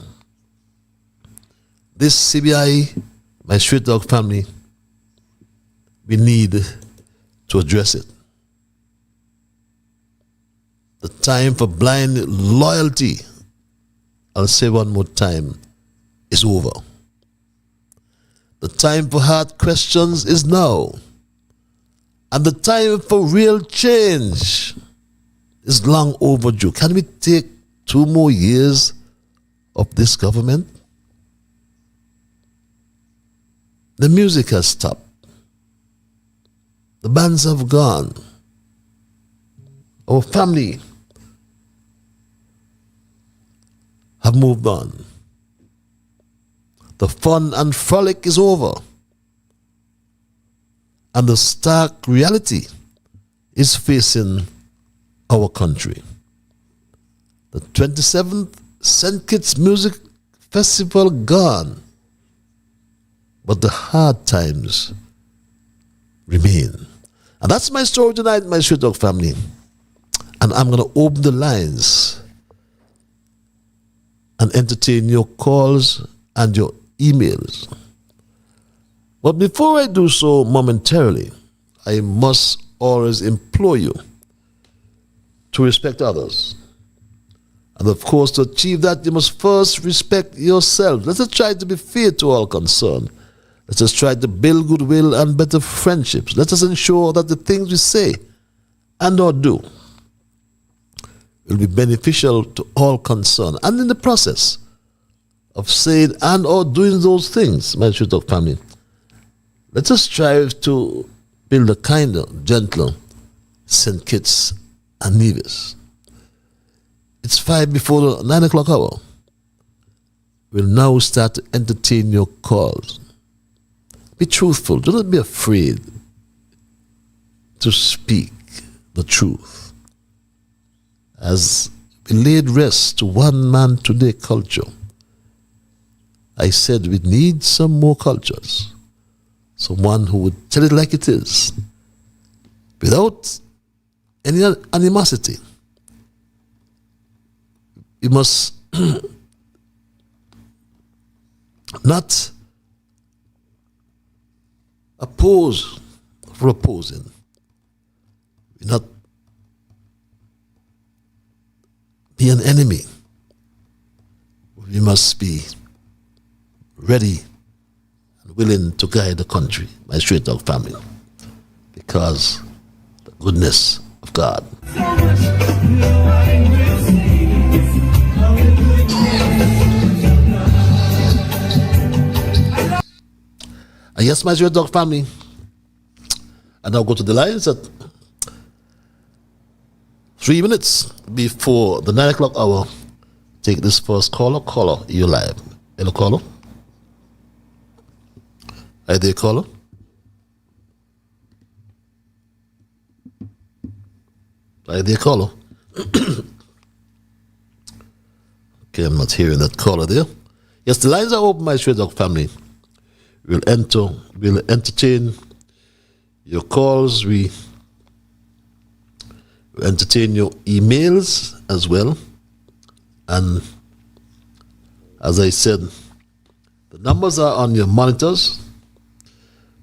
This CBI, my Street Dog family, we need to address it. The time for blind loyalty, I'll say one more time, is over. The time for hard questions is now. And the time for real change is long overdue. Can we take 2 more years of this government? The music has stopped. The bands have gone. Our family have moved on. The fun and frolic is over. And the stark reality is facing our country. The 27th St. Kitts Music Festival gone, but the hard times remain. And that's my story tonight, my Street Dog family. And I'm going to open the lines and entertain your calls and your emails. But before I do so momentarily, I must always implore you to respect others. And of course, to achieve that, you must first respect yourself. Let us try to be fair to all concerned. Let us try to build goodwill and better friendships. Let us ensure that the things we say and or do will be beneficial to all concerned. And in the process of saying and or doing those things, my Street Dog family, let us strive to build a kinder, gentler St. Kitts and Nevis. It's 5 before the 9 o'clock hour. We'll now start to entertain your calls. Be truthful. Do not be afraid to speak the truth. As we laid rest to one man today culture, I said we need some more cultures. Someone who would tell it like it is, without any animosity. We must not oppose for opposing. We not be an enemy. We must be ready and willing to guide the country, my Street Dog family, because the goodness of of God. And yes, my Red Dog family, and I'll go to the lines at 3 minutes before the 9 o'clock hour. Take this first caller. Caller, you're live. Hello, caller. Hi there, caller. Hi there, caller. Okay, I'm not hearing that caller there. Yes, the lines are open, my Red Dog family. We'll entertain your calls. We will entertain your emails as well. And as I said, the numbers are on your monitors.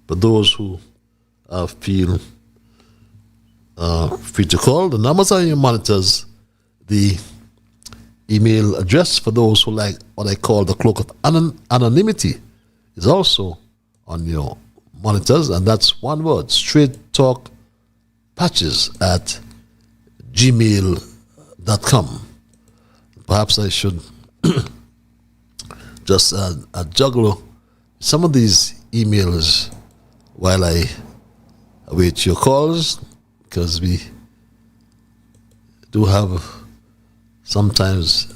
For those who feel free to call, the numbers are on your monitors. The email address for those who like what I call the cloak of anonymity is also on your monitors, and that's one word: straight talk patches at gmail.com. Perhaps I should just juggle some of these emails while I await your calls, because we do have sometimes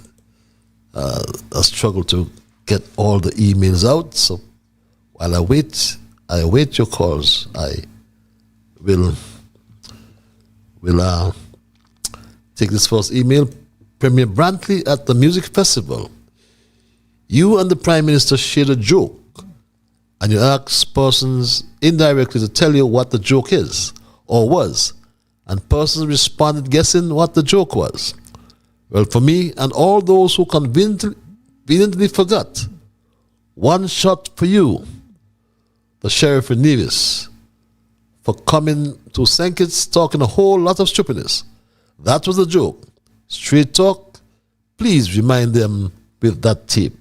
a struggle to get all the emails out. So while I await your calls, I will take this first email. Premier Brantley, at the music festival, you and the Prime Minister shared a joke, and you asked persons indirectly to tell you what the joke is or was, and persons responded guessing what the joke was. Well, for me and all those who conveniently forgot, one shot for you, the Sheriff in Nevis, for coming to St. Kitts talking a whole lot of stupidness. That was a joke. Straight talk. Please remind them with that tip.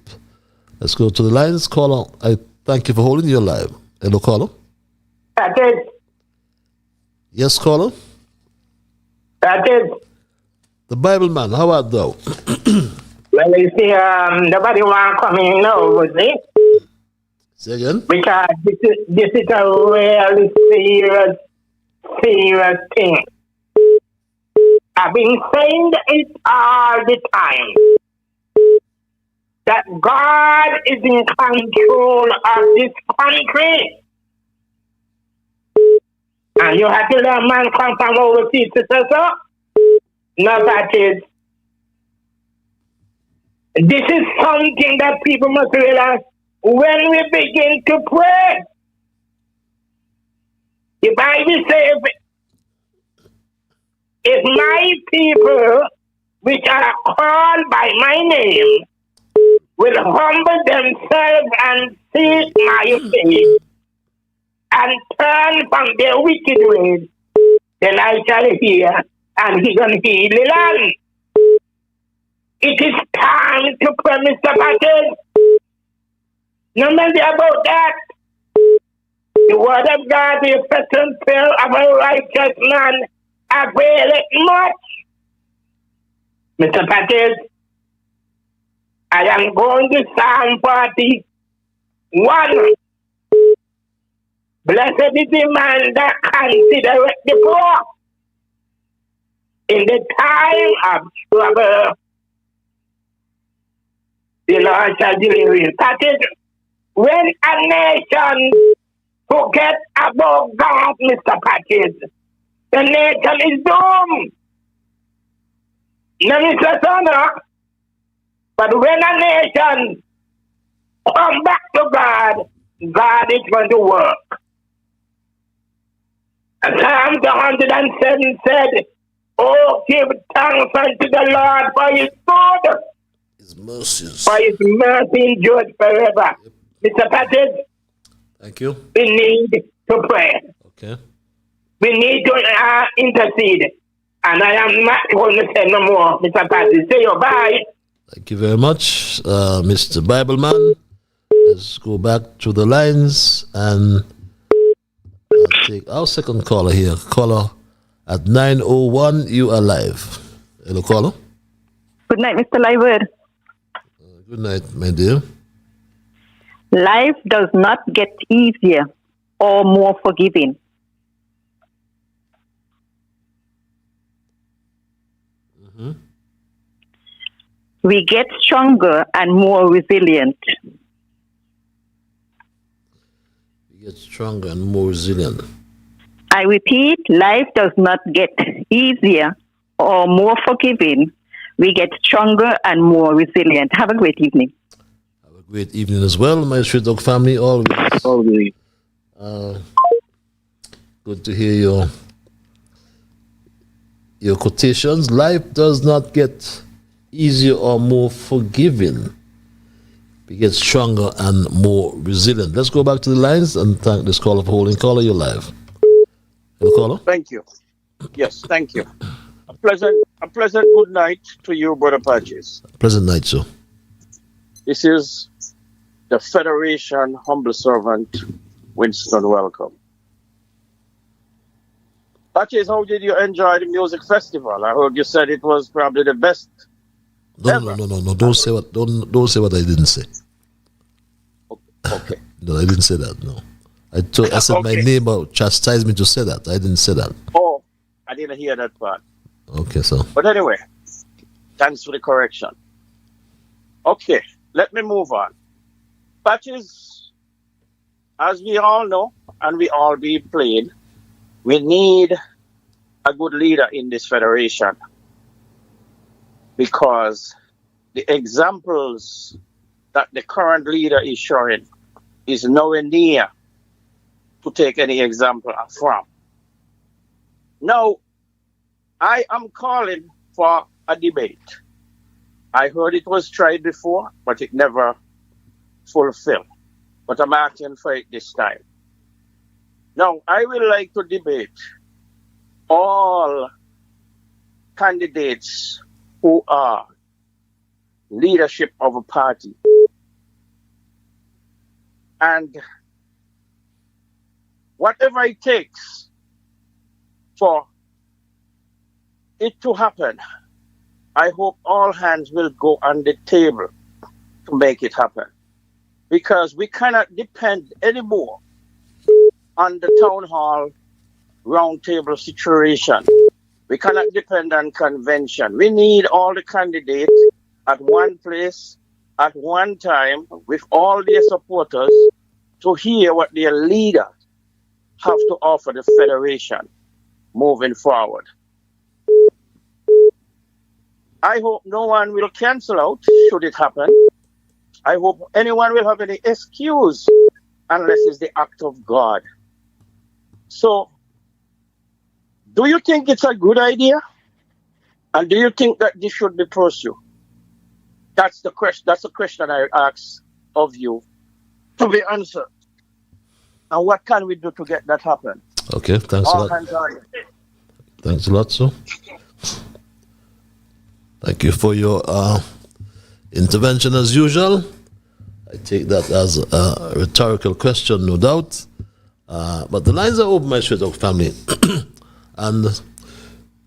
Let's go to the lines. Caller, I thank you for holding your line. Hello, caller. That is. Yes, caller. That is. The Bible man, how art thou? Well, you see, nobody want to come in now, was it? Say again? Because this is a really serious thing. I've been saying it all the time, that God is in control of this country. And you have to let man come from overseas to say so? No, that is. This is something that people must realize when we begin to pray. The Bible says, if my people, which are called by my name, will humble themselves and seek my face and turn from their wicked ways, then I shall hear, and he gonna heal the land. It is time to pray, Mr. Patel. No matter about that. The word of God, the effective prayer of a righteous man, availeth much. Mr. Patel, I am going to Psalm 41. Blessed is the man that considereth the poor in the time of trouble. The Lord shall deliver you. That is, when a nation forgets about God, Mr. Patrick, the nation is doomed. No, Mr. Sonner, but when a nation comes back to God, God is going to work. Psalm 107 said, oh, give thanks unto the Lord for his good. His mercies. For his mercy endures forever. Yep. Mr. Patrick, thank you. We need to pray. Okay. We need to intercede. And I am not going to say no more, Mr. Patrick. Say your bye. Thank you very much, Mr. Bibleman. Let's go back to the lines and take our second caller here. Caller At 9:01, you are live. Hello, caller. Good night, Mr. Lywood. Good night, my dear. Life does not get easier or more forgiving. We get stronger and more resilient. You get stronger and more resilient. I repeat, life does not get easier or more forgiving. We get stronger and more resilient. Have a great evening. Have a great evening as well, my Street Dog family. Always. Good to hear your quotations. Life does not get easier or more forgiving. We get stronger and more resilient. Let's go back to the lines and thank this caller for holding. Caller, you're live. Hello, caller. Thank you. Yes, thank you. A pleasant good night to you, Brother Patches. Pleasant night, sir. This is the Federation Humble Servant, Winston. Welcome. Patches, how did you enjoy the music festival? I heard you said it was probably the best. No. Don't say what I didn't say. Okay. No, I didn't say that. No, I said my neighbor chastised me to say that. I didn't say that. Oh, I didn't hear that part. Okay, so. But anyway, thanks for the correction. Okay, let me move on. Patches, as we all know, and we all be played, we need a good leader in this federation, because the examples that the current leader is showing is nowhere near to take any example from. Now, I am calling for a debate. I heard it was tried before, but it never fulfilled. But I'm asking for it this time. Now, I would like to debate all candidates who are leadership of a party. And whatever it takes for it to happen, I hope all hands will go on the table to make it happen. Because we cannot depend anymore on the town hall roundtable situation. We cannot depend on convention. We need all the candidates at one place, at one time, with all their supporters, to hear what their leaders have to offer the federation moving forward. I hope no one will cancel out should it happen. I hope anyone will have any excuse unless it's the act of God. So, do you think it's a good idea? And do you think that this should be pursued? That's the question. That's the question I ask of you to be answered. And what can we do to get that happen? Okay, thanks a lot. Thanks a lot, sir. Thank you for your intervention as usual. I take that as a rhetorical question, no doubt. But the lines are open, my Straight Dog family. And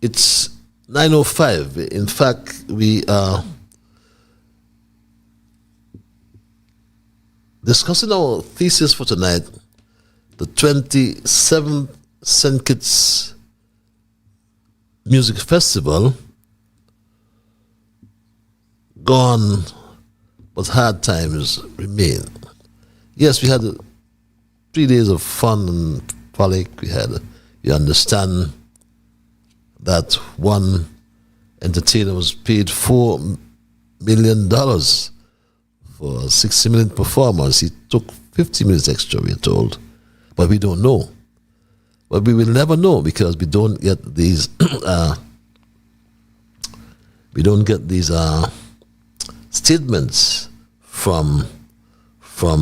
it's 9:05. In fact, we are discussing our thesis for tonight, the 27th St. Kitts Music Festival, gone, but hard times remain. Yes, we had 3 days of fun and frolic. You understand that one entertainer was paid $4 million for a 60-minute performance. He took 50 minutes extra, we're told. But we don't know. But we will never know because we don't get these statements from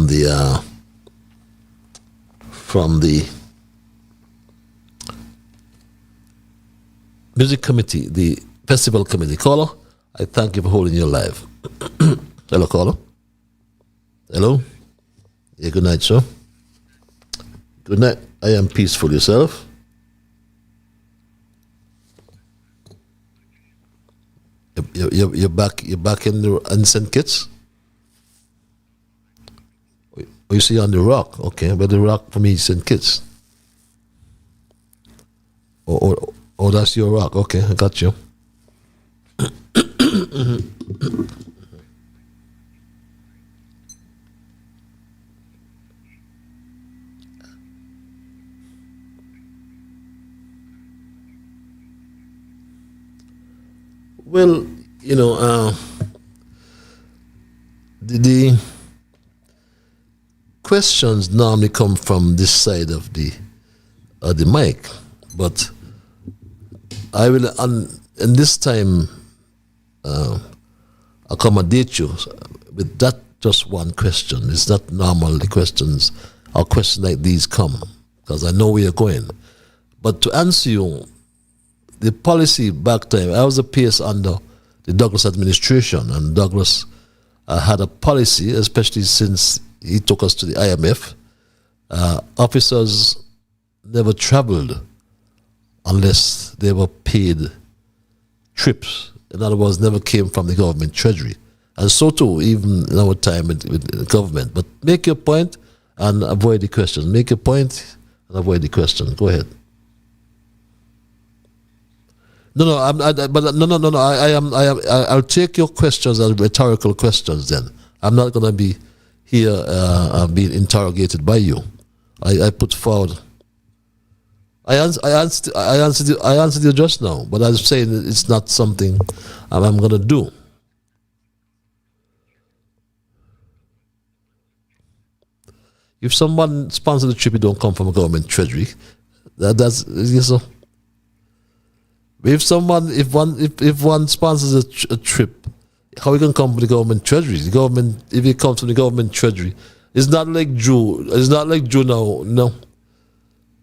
the music committee, the festival committee. Caller, I thank you for holding your live. Hello, caller. Hello. Yeah, good night, sir. Good night. I am peaceful. Yourself? You're back in St. Kitts? Oh, you see on the rock, okay, but the rock for me is St. Kitts. Oh, that's your rock, okay, I got you. Well, the questions normally come from this side of the mic, but I will, in this time, accommodate you with that just one question. It's not normal the questions like these come, because I know where you're going. But to answer you, the policy back time, I was a PS under the Douglas administration, and Douglas had a policy, especially since he took us to the IMF. Officers never traveled unless they were paid trips. In other words, never came from the government treasury. And so too, even in our time with the government. But make your point and avoid the question. Make your point and avoid the question. Go ahead. No. I'll take your questions as rhetorical questions. Then I'm not going to be here being interrogated by you. I put forward. I answered you just now, but I'm saying it's not something I'm going to do. If someone sponsors the trip, it don't come from a government treasury. That's yes, so. If one sponsors a trip, how it can come from the government treasury? The government, if it comes from the government treasury, it's not like Drew. It's not like Drew now. No,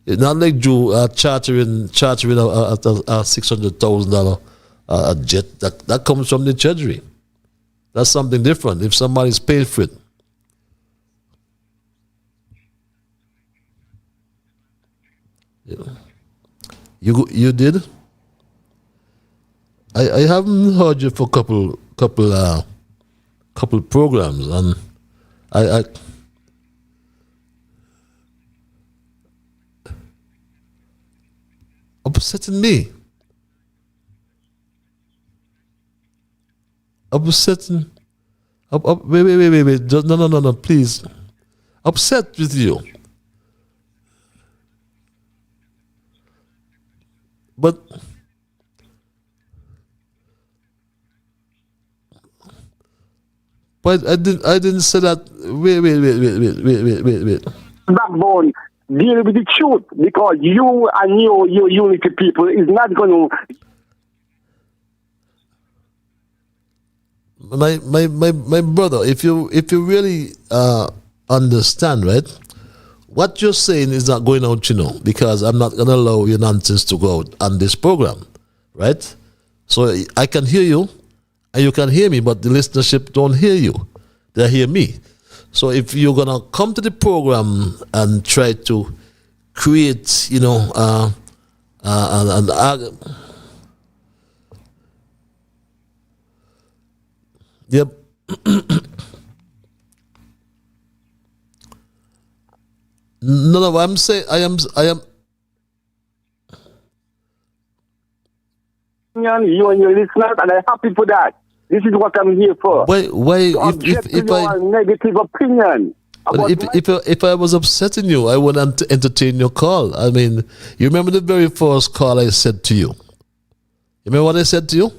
it's not like Drew chartering a $600,000 jet. That comes from the treasury. That's something different. If somebody's paid for it. You did? I haven't heard you for a couple programs, and I upsetting me. Upsetting. Wait. No, please. Upset with you. But I didn't say that. Wait. Backbone, deal with the truth, because you and your unity people is not going to. My brother, if you really understand, right? What you're saying is not going out, because I'm not going to allow your nonsense to go out on this program, right? So I can hear you, and you can hear me, but the listenership don't hear you. They hear me. So if you're going to come to the program and try to create, an yep. No, I'm saying I am. You and your listeners, and I'm happy for that. This is what I'm here for. Why? If I negative opinion. If I was upsetting you, I wouldn't entertain your call. I mean, you remember the very first call I said to you? You remember what I said to you?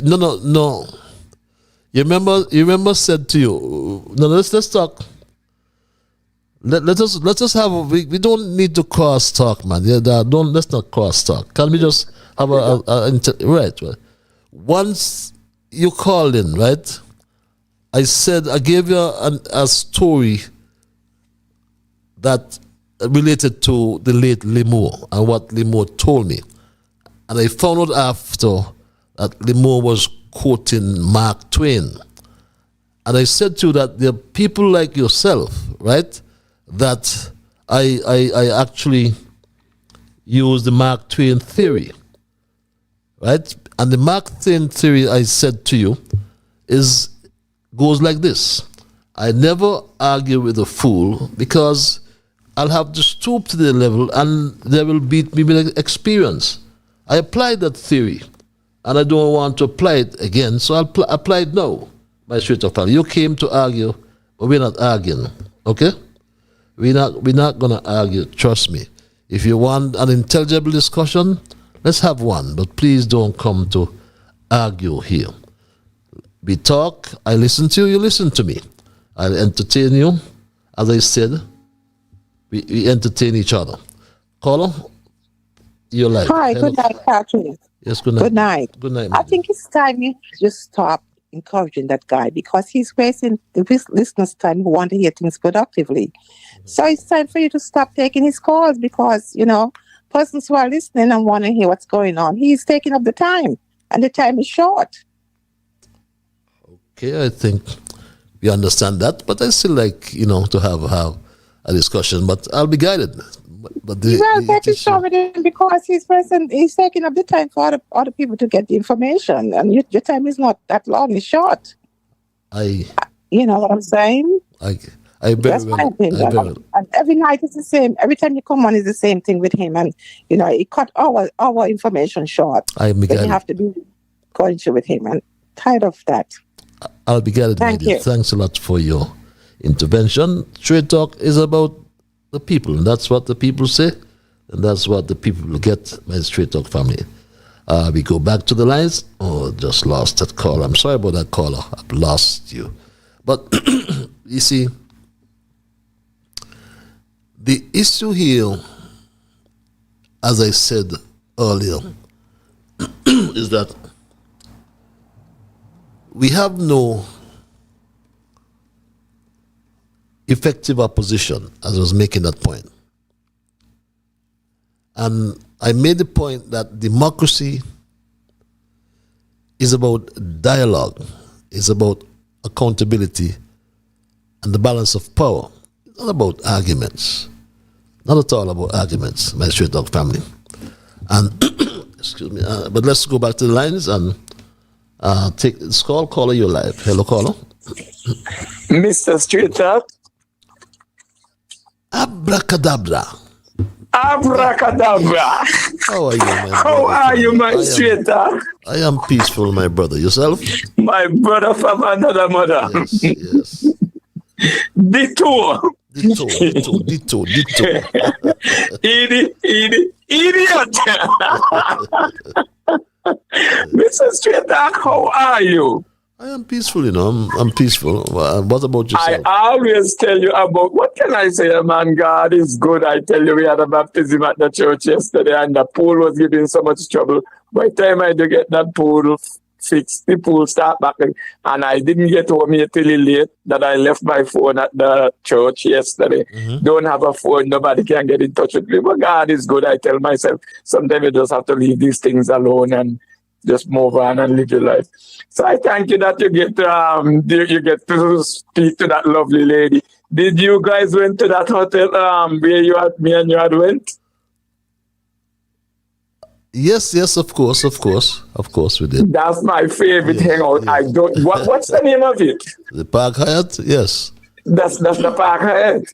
No. You remember said to you? No, let's talk. Let us have we don't need to cross talk, man. Let's not cross talk. Can we just have right? Once you called in, right? I gave you a story that related to the late Limor and what Limor told me, and I found out after that Limor was quoting Mark Twain, and I said to you that there are people like yourself, right? That I actually use the Mark Twain theory, right? And the Mark Twain theory I said to you goes like this. I never argue with a fool because I'll have to stoop to their level and they will beat me with experience. I applied that theory and I don't want to apply it again, so I'll apply it now. My straight up family. You came to argue, but we're not arguing. Okay? We're not gonna argue, trust me. If you want an intelligible discussion, let's have one, but please don't come to argue here. We talk, I listen to you, you listen to me. I'll entertain you. As I said, we entertain each other. Caller, you're live. Hi, Hello. good night, Patrick. Yes, good night. Good night. Good night. I think it's time you just stop encouraging that guy because he's wasting the listeners' time who want to hear things productively. So it's time for you to stop taking his calls because, persons who are listening and want to hear what's going on, he's taking up the time and the time is short. Okay, I think we understand that, but I still like, to have a discussion, but I'll be guided. But That is so with him because he's taking up the time for other people to get the information, and your time is not that long; it's short. You know what I'm saying? That's my opinion. And every night is the same. Every time you come on, is the same thing with him, and it cut our information short. Then you have to be going through with him, and tired of that. I'll be guided. Thank you. Thanks a lot for your intervention. Straight talk is about the people, and that's what the people say, and that's what the people will get. My Straight Talk family. We go back to the lines. Oh, just lost that call. I'm sorry about that caller. I've lost you. But you see, the issue here, as I said earlier, is that we have no effective opposition, as I was making that point. And I made the point that democracy is about dialogue, it's about accountability and the balance of power. It's not about arguments. Not at all about arguments, my Straight Talk family. And, excuse me, but let's go back to the lines and take this call. Caller, you're live. Hello, caller. Mr. Straight Talk. Abracadabra. Abracadabra. How are you, my brother? How are you, my Straight Talk? I am peaceful, my brother. Yourself? My brother from another mother. Yes. Detour. Idiot. Mr. Straight Talk, how are you? I am peaceful, I'm peaceful. What about yourself? I always tell you about, what can I say, man? God is good. I tell you, we had a baptism at the church yesterday and the pool was giving so much trouble. By the time I do get that pool fixed, the pool start back. And I didn't get home yet till late that I left my phone at the church yesterday. Mm-hmm. Don't have a phone, nobody can get in touch with me. But God is good. I tell myself, sometimes you just have to leave these things alone and just move on and live your life. So I thank you that you get to speak to that lovely lady. Did you guys went to that hotel where me and you had went? Yes, of course we did. That's my favorite hangout. Yes. What's the name of it? The Park Hyatt. Yes. That's the Park Hyatt.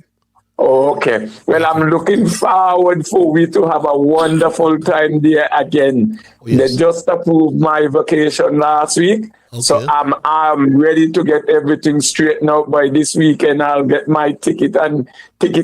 Oh, okay. Well, I'm looking forward for we to have a wonderful time there again. Oh, yes. They just approved my vacation last week. Okay. So I'm ready to get everything straightened out by this weekend. I'll get my ticket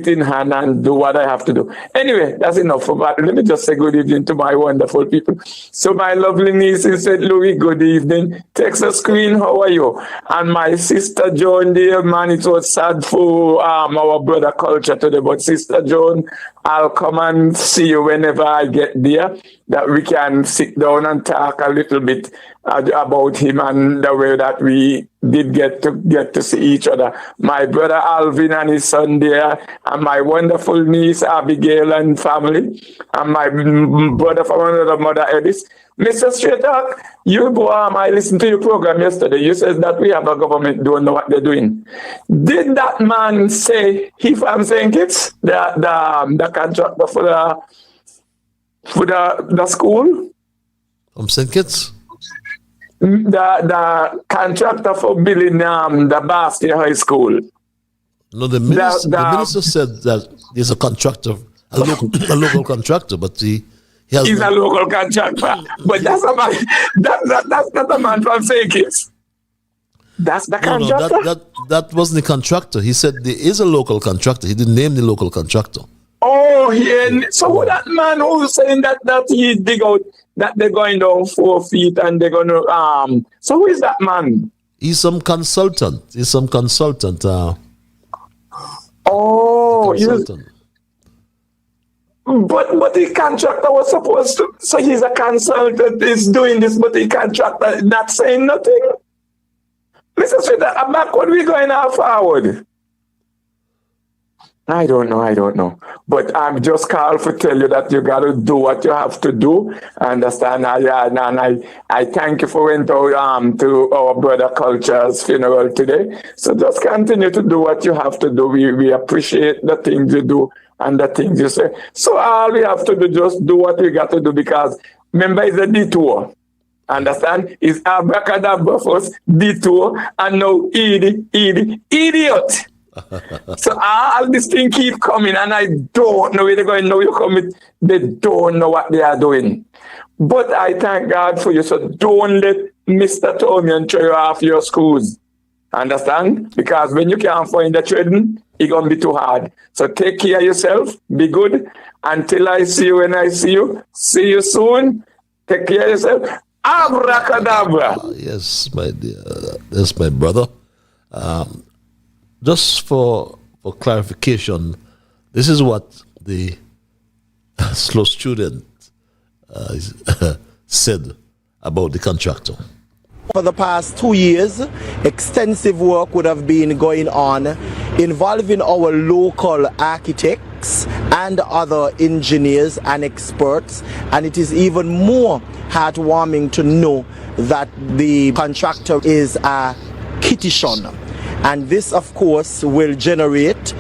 in hand and do what I have to do. Anyway, that's enough for that. Let me just say good evening to my wonderful people. So my lovely niece in St. Louis, good evening. Texas Queen, how are you? And my sister Joan there, man, it was sad for our brother Culture today, but Sister Joan, I'll come and see you whenever I get there, that we can sit down and talk a little bit about him and the way that we did get to see each other. My brother Alvin and his son there, and my wonderful niece Abigail and family, and my brother from another mother Edis. Mr. Straight Talk, I listened to your program yesterday. You said that we have a government don't know what they're doing. Did that man say, if I'm saying kids, the contractor for the school? From St. Kitts? The contractor for building the Bastia High School. No, the minister said that he's a contractor, a local contractor, but he's a local contractor. But that's not a man from St. Kitts. That's the contractor? No, that wasn't the contractor. He said there is a local contractor. He didn't name the local contractor. Oh, yeah. So that man who's saying that he dig out, that they're going down 4 feet and they're going to, so who is that man? He's some consultant. Oh, but the contractor was supposed to, so he's a consultant, he's doing this, but the contractor not saying nothing. Listen, sweetheart, I'm back when we're going out forward. I don't know. But I'm just called to tell you that you got to do what you have to do. Understand? I thank you for went out to our brother Culture's funeral today. So just continue to do what you have to do. We appreciate the things you do and the things you say. So all we have to do, just do what we got to do, because remember, it's a detour. Understand? It's abracadabra first, detour, and now idiot. So all this thing keep coming, and I don't know where they're going. Now you come, they don't know what they are doing. But I thank God for you. So don't let Mr. Tomian throw you off your screws. Understand? Because when you can't find the trading, it's gonna be too hard. So take care of yourself, be good. Until I see you when I see you. See you soon. Take care of yourself. Abracadabra. Yes, my dear. That's my brother. Just for clarification, this is what the slow student said about the contractor. For the past 2 years, extensive work would have been going on involving our local architects and other engineers and experts, and it is even more heartwarming to know that the contractor is a Kittitian. And this, of course, will generate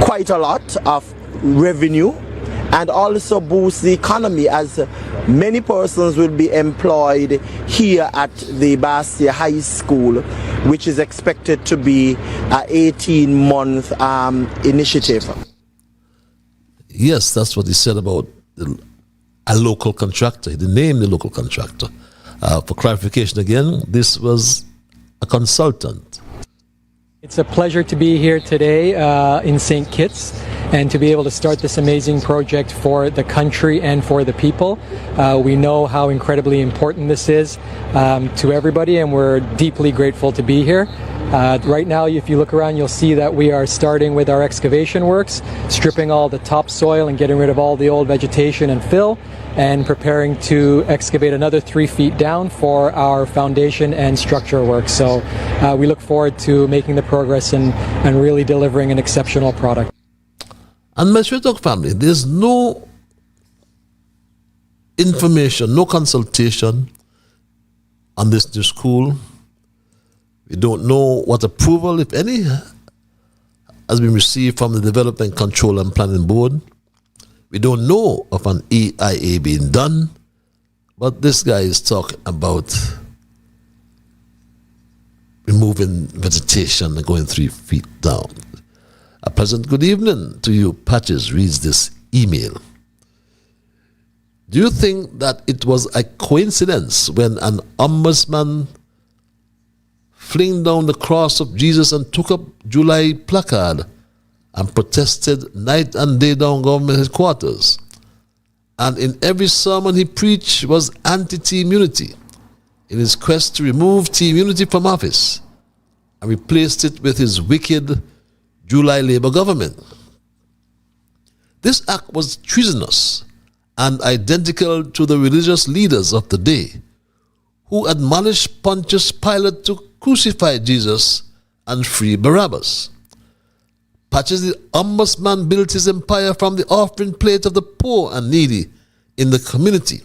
quite a lot of revenue and also boost the economy, as many persons will be employed here at the Bastia High School, which is expected to be an 18-month initiative. Yes, that's what he said about a local contractor. He didn't name the local contractor. For clarification again, this was a consultant. It's a pleasure to be here today in St. Kitts and to be able to start this amazing project for the country and for the people. We know how incredibly important this is to everybody, and we're deeply grateful to be here. Right now, if you look around, you'll see that we are starting with our excavation works, stripping all the topsoil and getting rid of all the old vegetation and fill, and preparing to excavate another 3 feet down for our foundation and structural work. So we look forward to making the progress and really delivering an exceptional product. And my Straight Talk family, there's no information, no consultation on this new school. We don't know what approval, if any, has been received from the Development Control and Planning Board. We don't know of an EIA being done, but this guy is talking about removing vegetation and going 3 feet down. A pleasant good evening to you. Patches reads this email. Do you think that it was a coincidence when an ombudsman flinged down the cross of Jesus and took up July placard and protested night and day down government headquarters? And in every sermon he preached was anti-team unity in his quest to remove team unity from office and replaced it with his wicked July Labour government. This act was treasonous and identical to the religious leaders of the day who admonished Pontius Pilate to crucify Jesus and free Barabbas. Patches, the ombudsman, built his empire from the offering plate of the poor and needy in the community,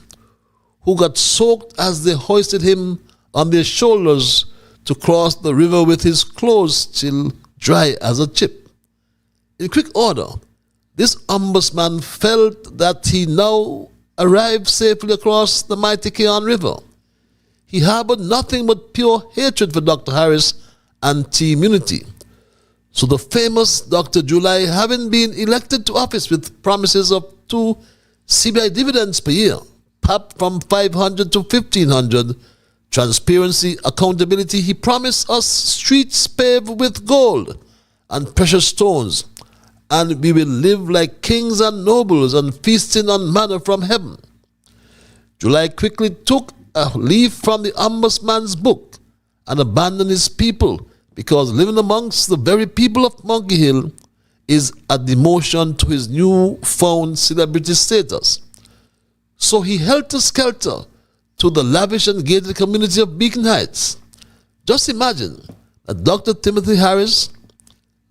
who got soaked as they hoisted him on their shoulders to cross the river with his clothes still dry as a chip. In quick order, this ombudsman felt that he now arrived safely across the mighty Keon River. he harbored nothing but pure hatred for Dr. Harris and Team Unity. So the famous Dr. July, having been elected to office with promises of 2 CBI dividends per year, PAP from 500 to 1,500, transparency, accountability, he promised us streets paved with gold and precious stones, and we will live like kings and nobles and feasting on manna from heaven. July quickly took a leaf from the ombudsman's book and abandoned his people, because living amongst the very people of Monkey Hill is a demotion to his new-found celebrity status. So he helter-skelter to the lavish and gated community of Beacon Heights. Just imagine that Dr. Timothy Harris,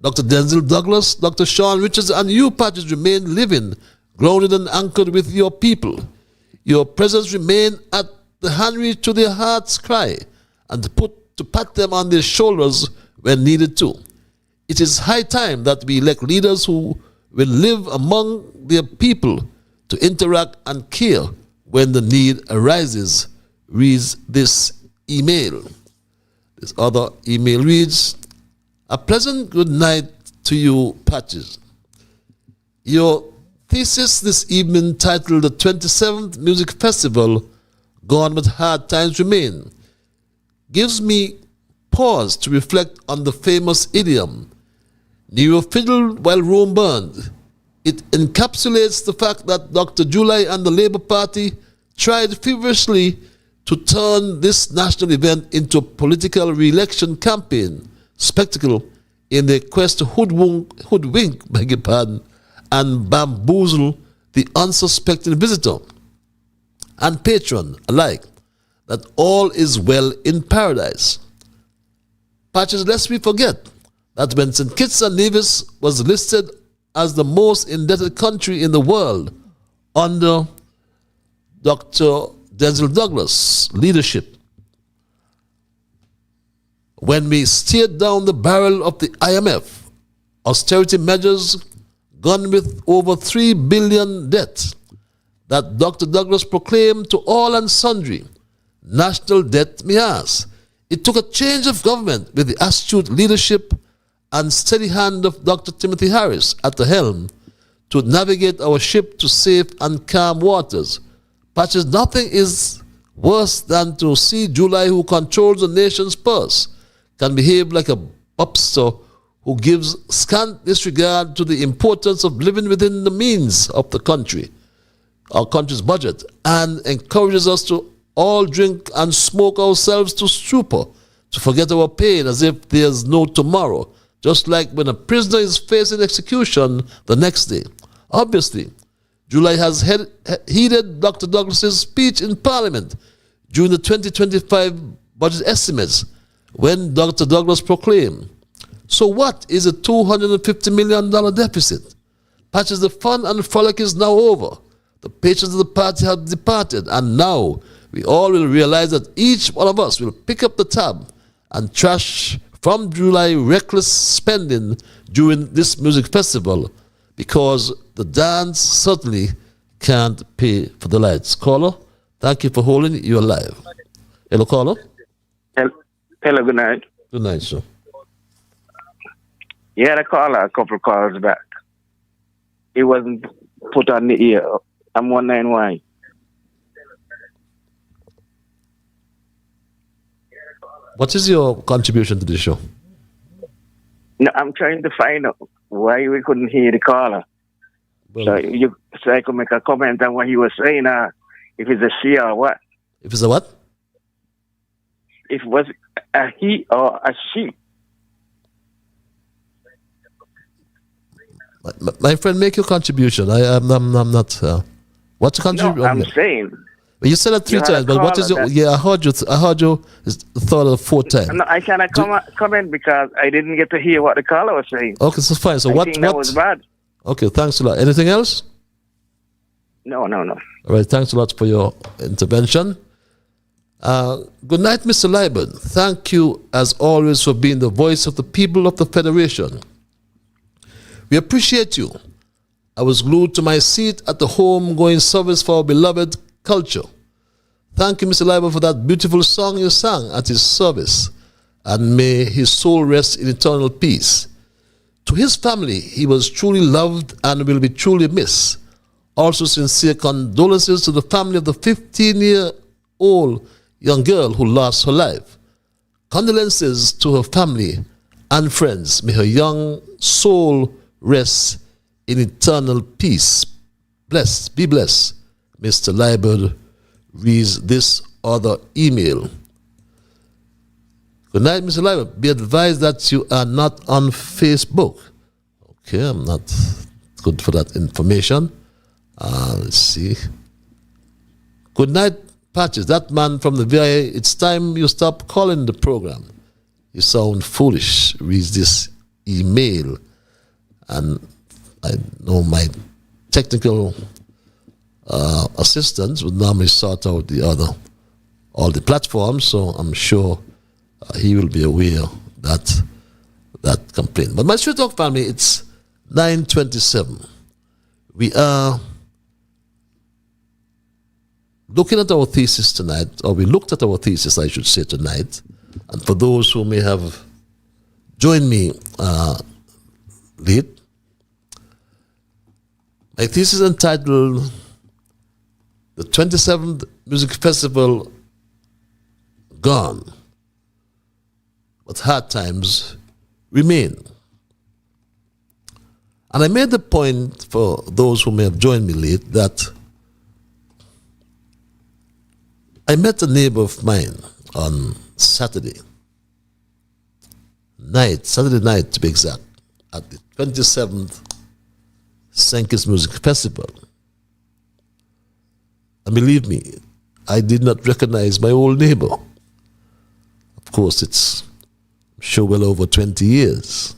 Dr. Denzel Douglas, Dr. Sean Richards, and you, Patches, remain living, grounded and anchored with your people. Your presence remain at the hand reach to their heart's cry, and to pat them on their shoulders when needed to. It is high time that we elect leaders who will live among their people to interact and care when the need arises, reads this email. This other email reads, a pleasant good night to you, Patches. Your thesis this evening, titled The 27th Music Festival, Gone But Hard Times Remain, gives me pause to reflect on the famous idiom, Nero fiddled while Rome burned. It encapsulates the fact that Dr. July and the Labour Party tried feverishly to turn this national event into a political re-election campaign spectacle in their quest to hoodwink, beg your pardon, and bamboozle the unsuspecting visitor and patron alike, that all is well in paradise. Patches, lest we forget that when St. Kitts and Nevis was listed as the most indebted country in the world under Dr. Denzel Douglas' leadership, when we steered down the barrel of the IMF, austerity measures gone with over $3 billion debt that Dr. Douglas proclaimed to all and sundry, national debt me ask. It took a change of government with the astute leadership and steady hand of Dr. Timothy Harris at the helm to navigate our ship to safe and calm waters. Patches, nothing is worse than to see July, who controls the nation's purse, can behave like a upstart who gives scant disregard to the importance of living within the means of the country, our country's budget, and encourages us to all drink and smoke ourselves to stupor, to forget our pain as if there's no tomorrow, just like when a prisoner is facing execution the next day. Obviously, July has heeded Dr. Douglas's speech in Parliament during the 2025 budget estimates, when Dr. Douglas proclaimed, so what is a $250 million deficit? Patches, the fun and frolic is now over. The patrons of the party have departed, and now we all will realize that each one of us will pick up the tab and trash from July reckless spending during this music festival, because the dance certainly can't pay for the lights. Caller, thank you for holding. You're live. Hello, caller. Hello, good night. Good night, sir. You had a caller a couple of calls back. He wasn't put on the ear. I'm wondering why. What is your contribution to the show? No, I'm trying to find out why we couldn't hear the caller. Well, so I could make a comment on what he was saying, if it's a she or what. If it's a what? If it was a he or a she. My friend, make your contribution. I'm not. What's your contribution? No, I'm saying. You said it 3 times, but what is your? Yeah, I heard you. I heard you. Thought of 4 times. No, I cannot comment because I didn't get to hear what the caller was saying. Okay, so fine. So I think that was bad. Okay, thanks a lot. Anything else? No. All right, thanks a lot for your intervention. Good night, Mr. Lieben. Thank you, as always, for being the voice of the people of the Federation. We appreciate you. I was glued to my seat at the home-going service for our beloved culture. Thank you, Mr. Leiber, for that beautiful song you sang at his service. And may his soul rest in eternal peace. To his family, he was truly loved and will be truly missed. Also, sincere condolences to the family of the 15-year-old young girl who lost her life. Condolences to her family and friends. May her young soul rest in eternal peace. Blessed, be blessed. Mr. Liebert reads this other email. Good night, Mr. Liebert. Be advised that you are not on Facebook. Okay, I'm not good for that information. Let's see. Good night, Patches. That man from the VIA, it's time you stop calling the program. You sound foolish. Reads this email. And I know my technical assistants would normally sort out all the platforms, so I'm sure he will be aware that complaint. But my Straight Talk family, it's 9:27. We are looking at our thesis tonight, or we looked at our thesis, I should say, tonight. And for those who may have joined me late, my thesis is entitled The 27th Music Festival Gone, but hard times remain. And I made the point, for those who may have joined me late, that I met a neighbor of mine on Saturday night to be exact, at the 27th St. Kitts Music Festival. And believe me, I did not recognize my old neighbor. Of course, it's sure well over 20 years.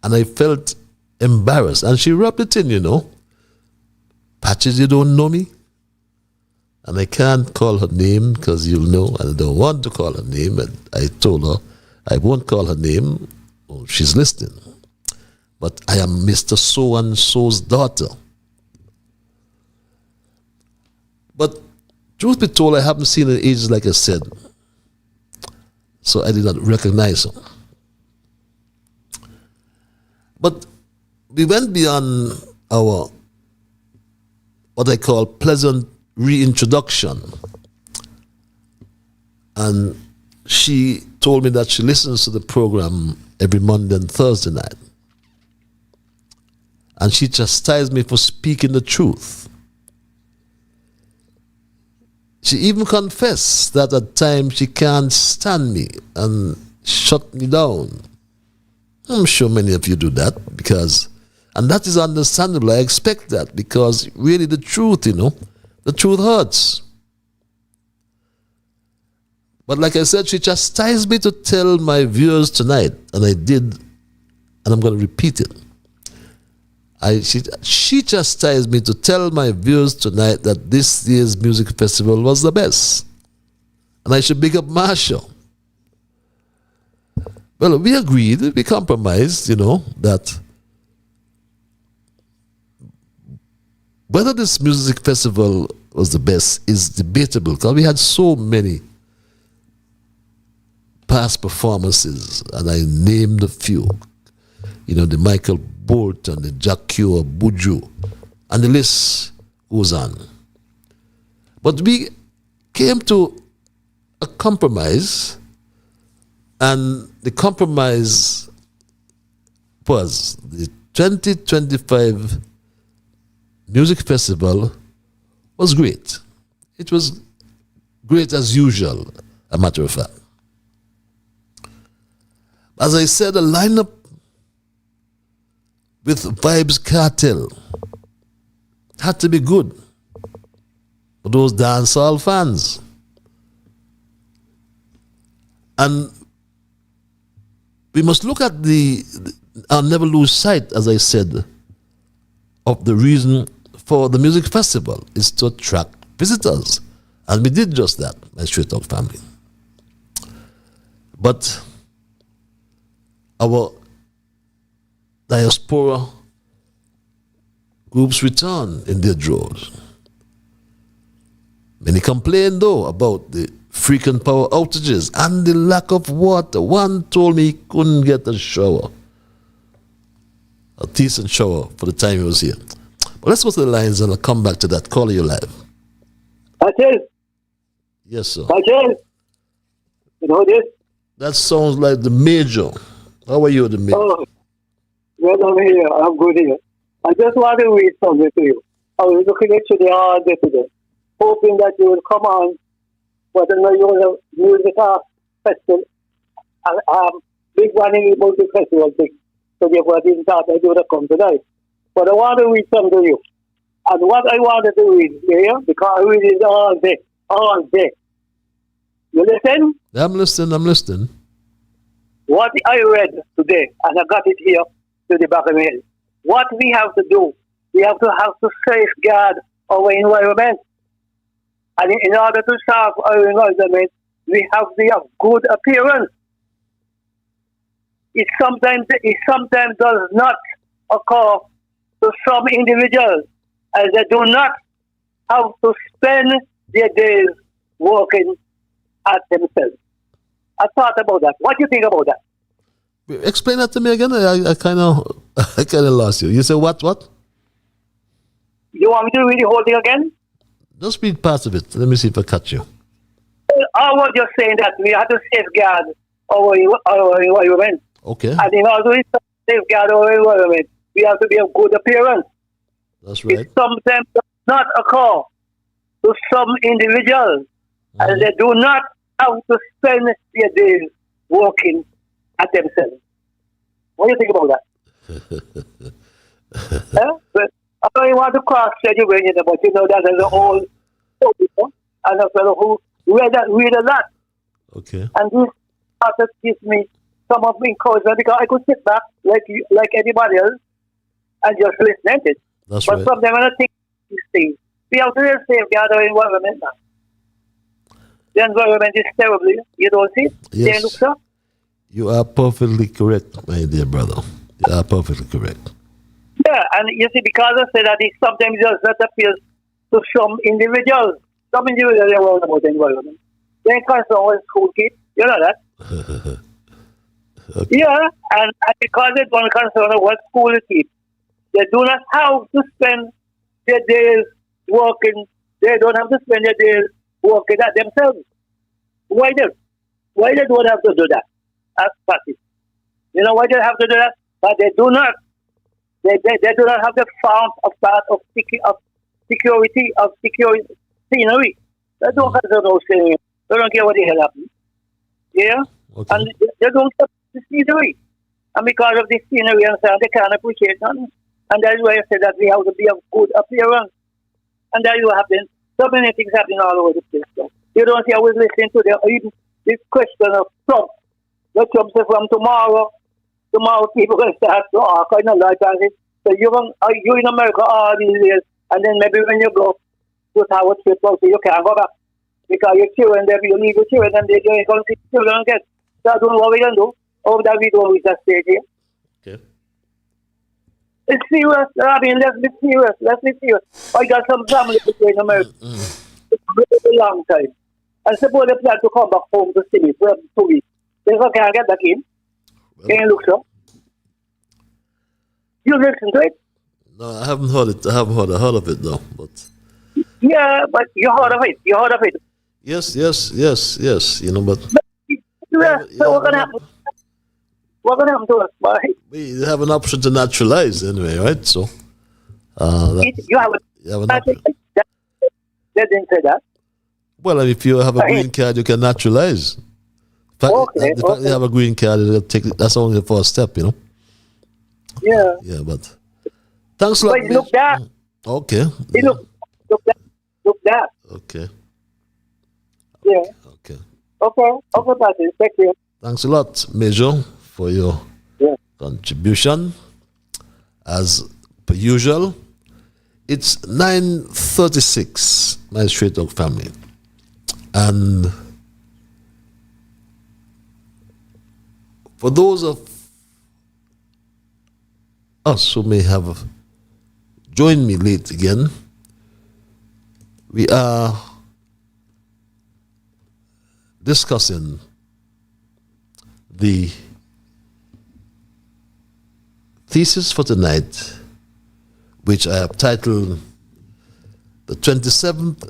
And I felt embarrassed. And she rubbed it in, Patches, you don't know me? And I can't call her name because you'll know, and I don't want to call her name. And I told her I won't call her name. Oh, she's listening. But I am Mr. So-and-so's daughter. But truth be told, I haven't seen her in ages, like I said. So I did not recognize her. But we went beyond our, what I call, pleasant reintroduction. And she told me that she listens to the program every Monday and Thursday night. And she chastised me for speaking the truth. She even confessed that at times she can't stand me and shut me down. I'm sure many of you do that, and that is understandable. I expect that, because really the truth, the truth hurts. But like I said, she chastised me to tell my viewers tonight, and I did, and I'm going to repeat it. She chastised me to tell my viewers tonight that this year's music festival was the best. And I should big up Marsha. Well, we agreed, we compromised, that whether this music festival was the best is debatable, because we had so many past performances, and I named a few. The Michael Bolton, the Jacques Buju, and the list goes on. But we came to a compromise, and the compromise was the 2025 Music Festival was great. It was great as usual, a matter of fact. As I said, a lineup with Vibes Cartel had to be good for those dancehall fans. And we must look at and never lose sight, as I said, of the reason for the music festival is to attract visitors. And we did just that, my Straight Talk family. But our diaspora groups return in their droves. Many complain, though, about the frequent power outages and the lack of water. One told me he couldn't get a shower, a decent shower, for the time he was here. But let's go to the lines and I'll come back to that. Call you live. Yes, sir. You know this? That sounds like the Major. How are you, the Major? Oh, well, I'm here. I'm good here. I just want to read something to you. I was looking at you the all day today, hoping that you would come on, but I know you will music festival, big one in the music festival thing. So therefore I didn't thought I would have come tonight. But I want to read something to you. And what I wanted to read, you hear? Because I read it all day. All day. You listen? I'm listening. What I read today, and I got it here to the back of my head. What we have to do, we have to safeguard our environment. And in order to serve our environment, we have to have good appearance. It sometimes does not occur to some individuals, as they do not have to spend their days working at themselves. I thought about that. What do you think about that? Explain that to me again. I kind of lost you. You said what? You want me to read the whole thing again? Just read parts of it. Let me see if I catch you. I was just saying that we have to safeguard our environment. Okay. And in order to safeguard our environment, we have to be of good appearance. That's right. It sometimes does not occur to some individuals, and they do not have to spend their days working at themselves. What do you think about that? But I don't want to cross-check you, but you know that there's an old people and a fellow who read a lot. Okay. And this started to give me some of the encouragement because I could sit back like anybody else and just listen to it. That's but right. sometimes when I think these things, we have to safeguard our environment now. The environment is terrible. You don't see it? Yes. Look, sir? You are perfectly correct, my dear brother. You are perfectly correct. Yeah, and you see, because I say that it sometimes just not appears to some individuals. Some individuals are worried about the environment. They can't with school kids. You know that? Okay. Yeah, and because they don't concern what school kids, they do not have to spend their days working. They don't have to spend their days working at themselves. Why they don't have to do that? That's practice. You know why they have to do that? But they do not. They do not have the form of part of security scenery. They don't concern those things. They don't care what the hell happens. Yeah? Okay. And they don't care the scenery. And because of the scenery and so on, they can't appreciate none. And that's why I said that we have to be of good appearance. And that will happen. So many things happen all over the place. So you don't see I was listening to this question of Trump. The Trump said from tomorrow people will start to ask, I know like that. So you in America all these years, and then maybe when you go to Howard trip, so you can't go back. Because your children, you leave your children, and they don't come see children again. So I don't know what we can do. Or that we go with that stage here. Okay. It's serious. I mean, let's be serious. I got some family in America. It's a long time. And suppose they plan to come back home to see me for 2 weeks. They can't get back in. Can you look so? You listen to it? No, I haven't heard it. I heard of it though. But yeah, but you heard of it. Yes. You know, but so what's gonna happen? What's gonna happen to us, boy? We have an option to naturalize anyway, right? So you have an option. They didn't say that. Well, if you have a green card, you can naturalize. The fact you have a green card, that's only the first step, you know. Yeah. Yeah, but thanks a lot. But look that. Okay. Yeah. Look that. Okay. Yeah. Okay. Okay, Patrick. Thank you. Thanks a lot, Major, for your contribution. As per usual, it's 9:36, my Straight Talk family. And for those of us who may have joined me late again, we are discussing the thesis for tonight, which I have titled the 27th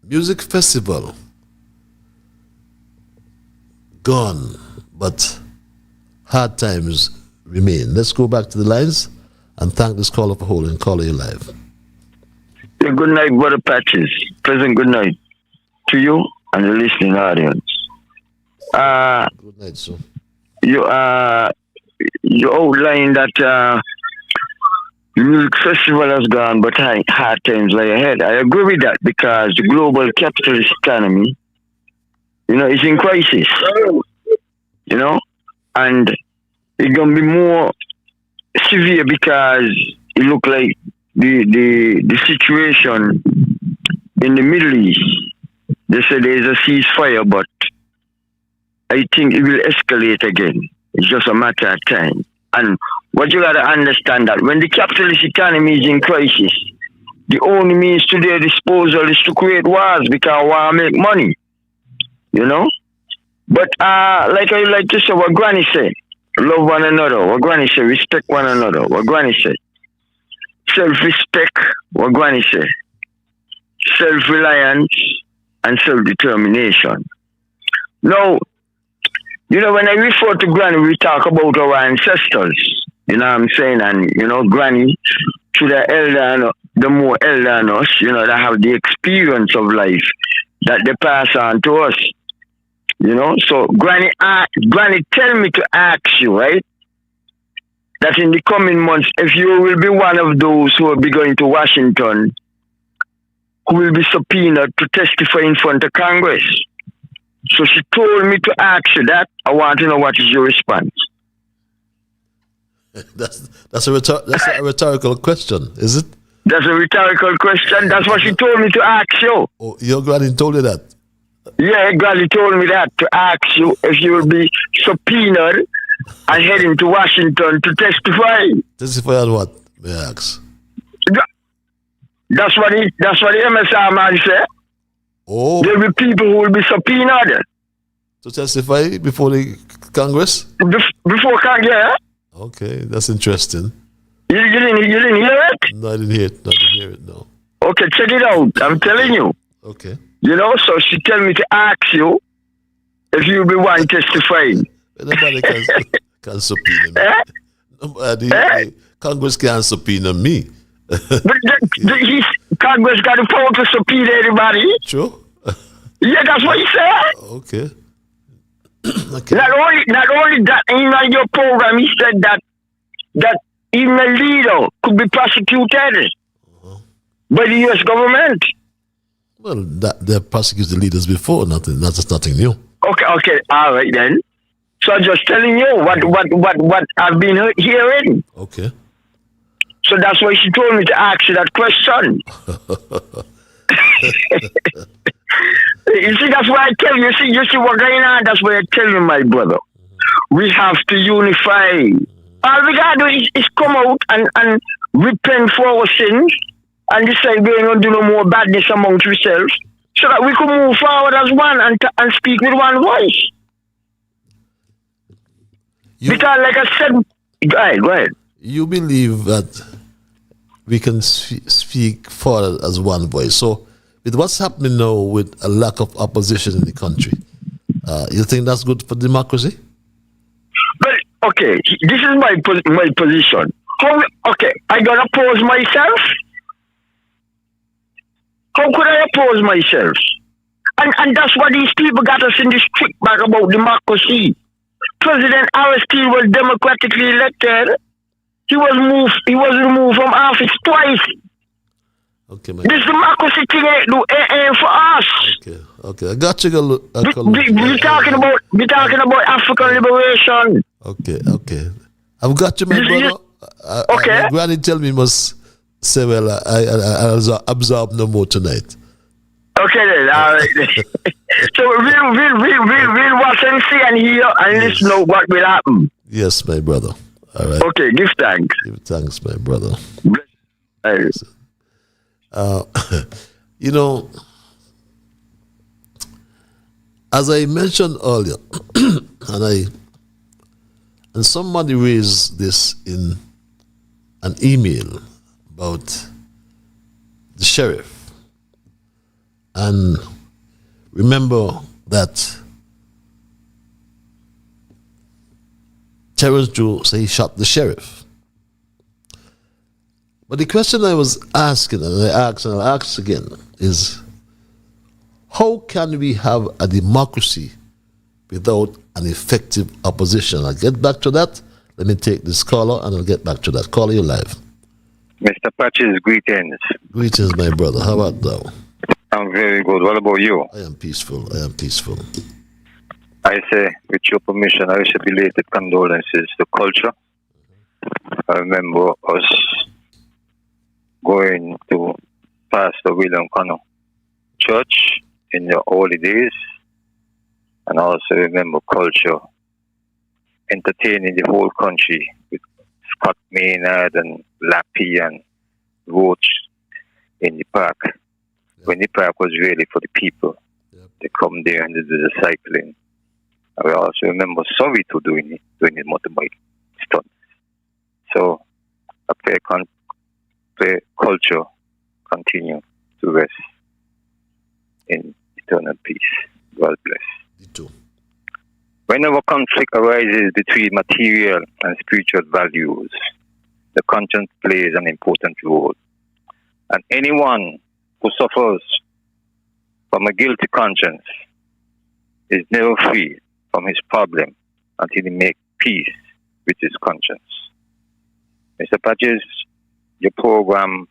Music Festival Gone, but hard times remain. Let's go back to the lines and thank this caller for holding. Caller, you live. Yeah, good night, Brother Patches. Pleasant good night to you and the listening audience. Good night, sir. You outlined that the music festival has gone, but hard times lie ahead. I agree with that because the global capitalist economy, is in crisis. And it's gonna be more severe because it look like the situation in the Middle East. They say there is a ceasefire, but I think it will escalate again. It's just a matter of time. And what you gotta understand that when the capitalist economy is in crisis, the only means to their disposal is to create wars because war make money. But like I like to say, what Granny said, love one another. What Granny said, respect one another. What Granny said, self-respect. What Granny said, self-reliance and self-determination. Now, when I refer to Granny, we talk about our ancestors. You know what I'm saying? And, Granny, to the elder, the more elder than us, that have the experience of life that they pass on to us. So Granny tell me to ask you, right? That in the coming months, if you will be one of those who will be going to Washington, who will be subpoenaed to testify in front of Congress. So she told me to ask you that. I want to know what is your response. That's a rhetorical question, is it? That's a rhetorical question. That's what she told me to ask you. Oh, your granny told you that? Yeah, Granny told me that to ask you if you will be subpoenaed and heading to Washington to testify. Testify on what, may I ask? That's what the MSR man said. Oh. There will be people who will be subpoenaed. To testify before the Congress? Before Congress, yeah. Okay, that's interesting. You didn't hear it? No, I didn't hear it, no. Okay, check it out. I'm telling you. Okay. So she tell me to ask you if you be one testifying. Nobody can subpoena me. Nobody, Congress can't subpoena me. But Congress got the power to subpoena anybody. True. Yeah, that's what he said. Okay. Not only that, in your program, he said that even a leader could be prosecuted by the U.S. government. Well, they prosecuted the leaders before. That's nothing new. Okay, all right then. So I'm just telling you what I've been hearing. Okay. So that's why she told me to ask you that question. You see, that's why I tell you. You see what's going on. That's why I tell you, my brother. We have to unify. All we gotta do is come out and repent for our sins and decide we ain't gonna do no more badness amongst ourselves, so that we can move forward as one and speak with one voice. Because, like I said, go ahead. You believe that we can speak forward as one voice. So, with what's happening now with a lack of opposition in the country, you think that's good for democracy? Well, okay, this is my position. I gotta oppose myself? How could I oppose myself? And that's what these people got us in this trick back about democracy. President Aristide was democratically elected. He was removed from office twice. Okay, this democracy thing ain't for us. Okay, I got you. We're talking about African liberation. Okay. I've got you, my brother. Okay. My granny tell me must say, well, I'll absorb no more tonight. Okay then, all right. So we'll watch and see and hear and listen to what will happen. Yes, my brother. All right. Okay, give thanks. Give thanks, my brother. As I mentioned earlier, and somebody raised this in an email about the sheriff. And remember that Terrence Joe said he shot the sheriff. But the question I was asking, and I asked and I'll ask again, is how can we have a democracy without an effective opposition? I'll get back to that. Let me take this caller and I'll get back to that. Caller, you live. Mr. Patches, greetings. Greetings, my brother. How about thou? I'm very good. What about you? I am peaceful. I am peaceful. I say, with your permission, I wish a belated condolences to culture. I remember us going to Pastor William Connor Church in the early days, and also remember culture entertaining the whole country with Scott Maynard and Lappy and Roach in the park. When the park was really for the people. They come there and they do the cycling. I also remember Soweto doing the motorbike stunts. So I pray culture continue to rest in eternal peace. God bless. You too. Whenever conflict arises between material and spiritual values, the conscience plays an important role. And anyone who suffers from a guilty conscience is never free from his problem until he makes peace with his conscience. Mr. Patches, your program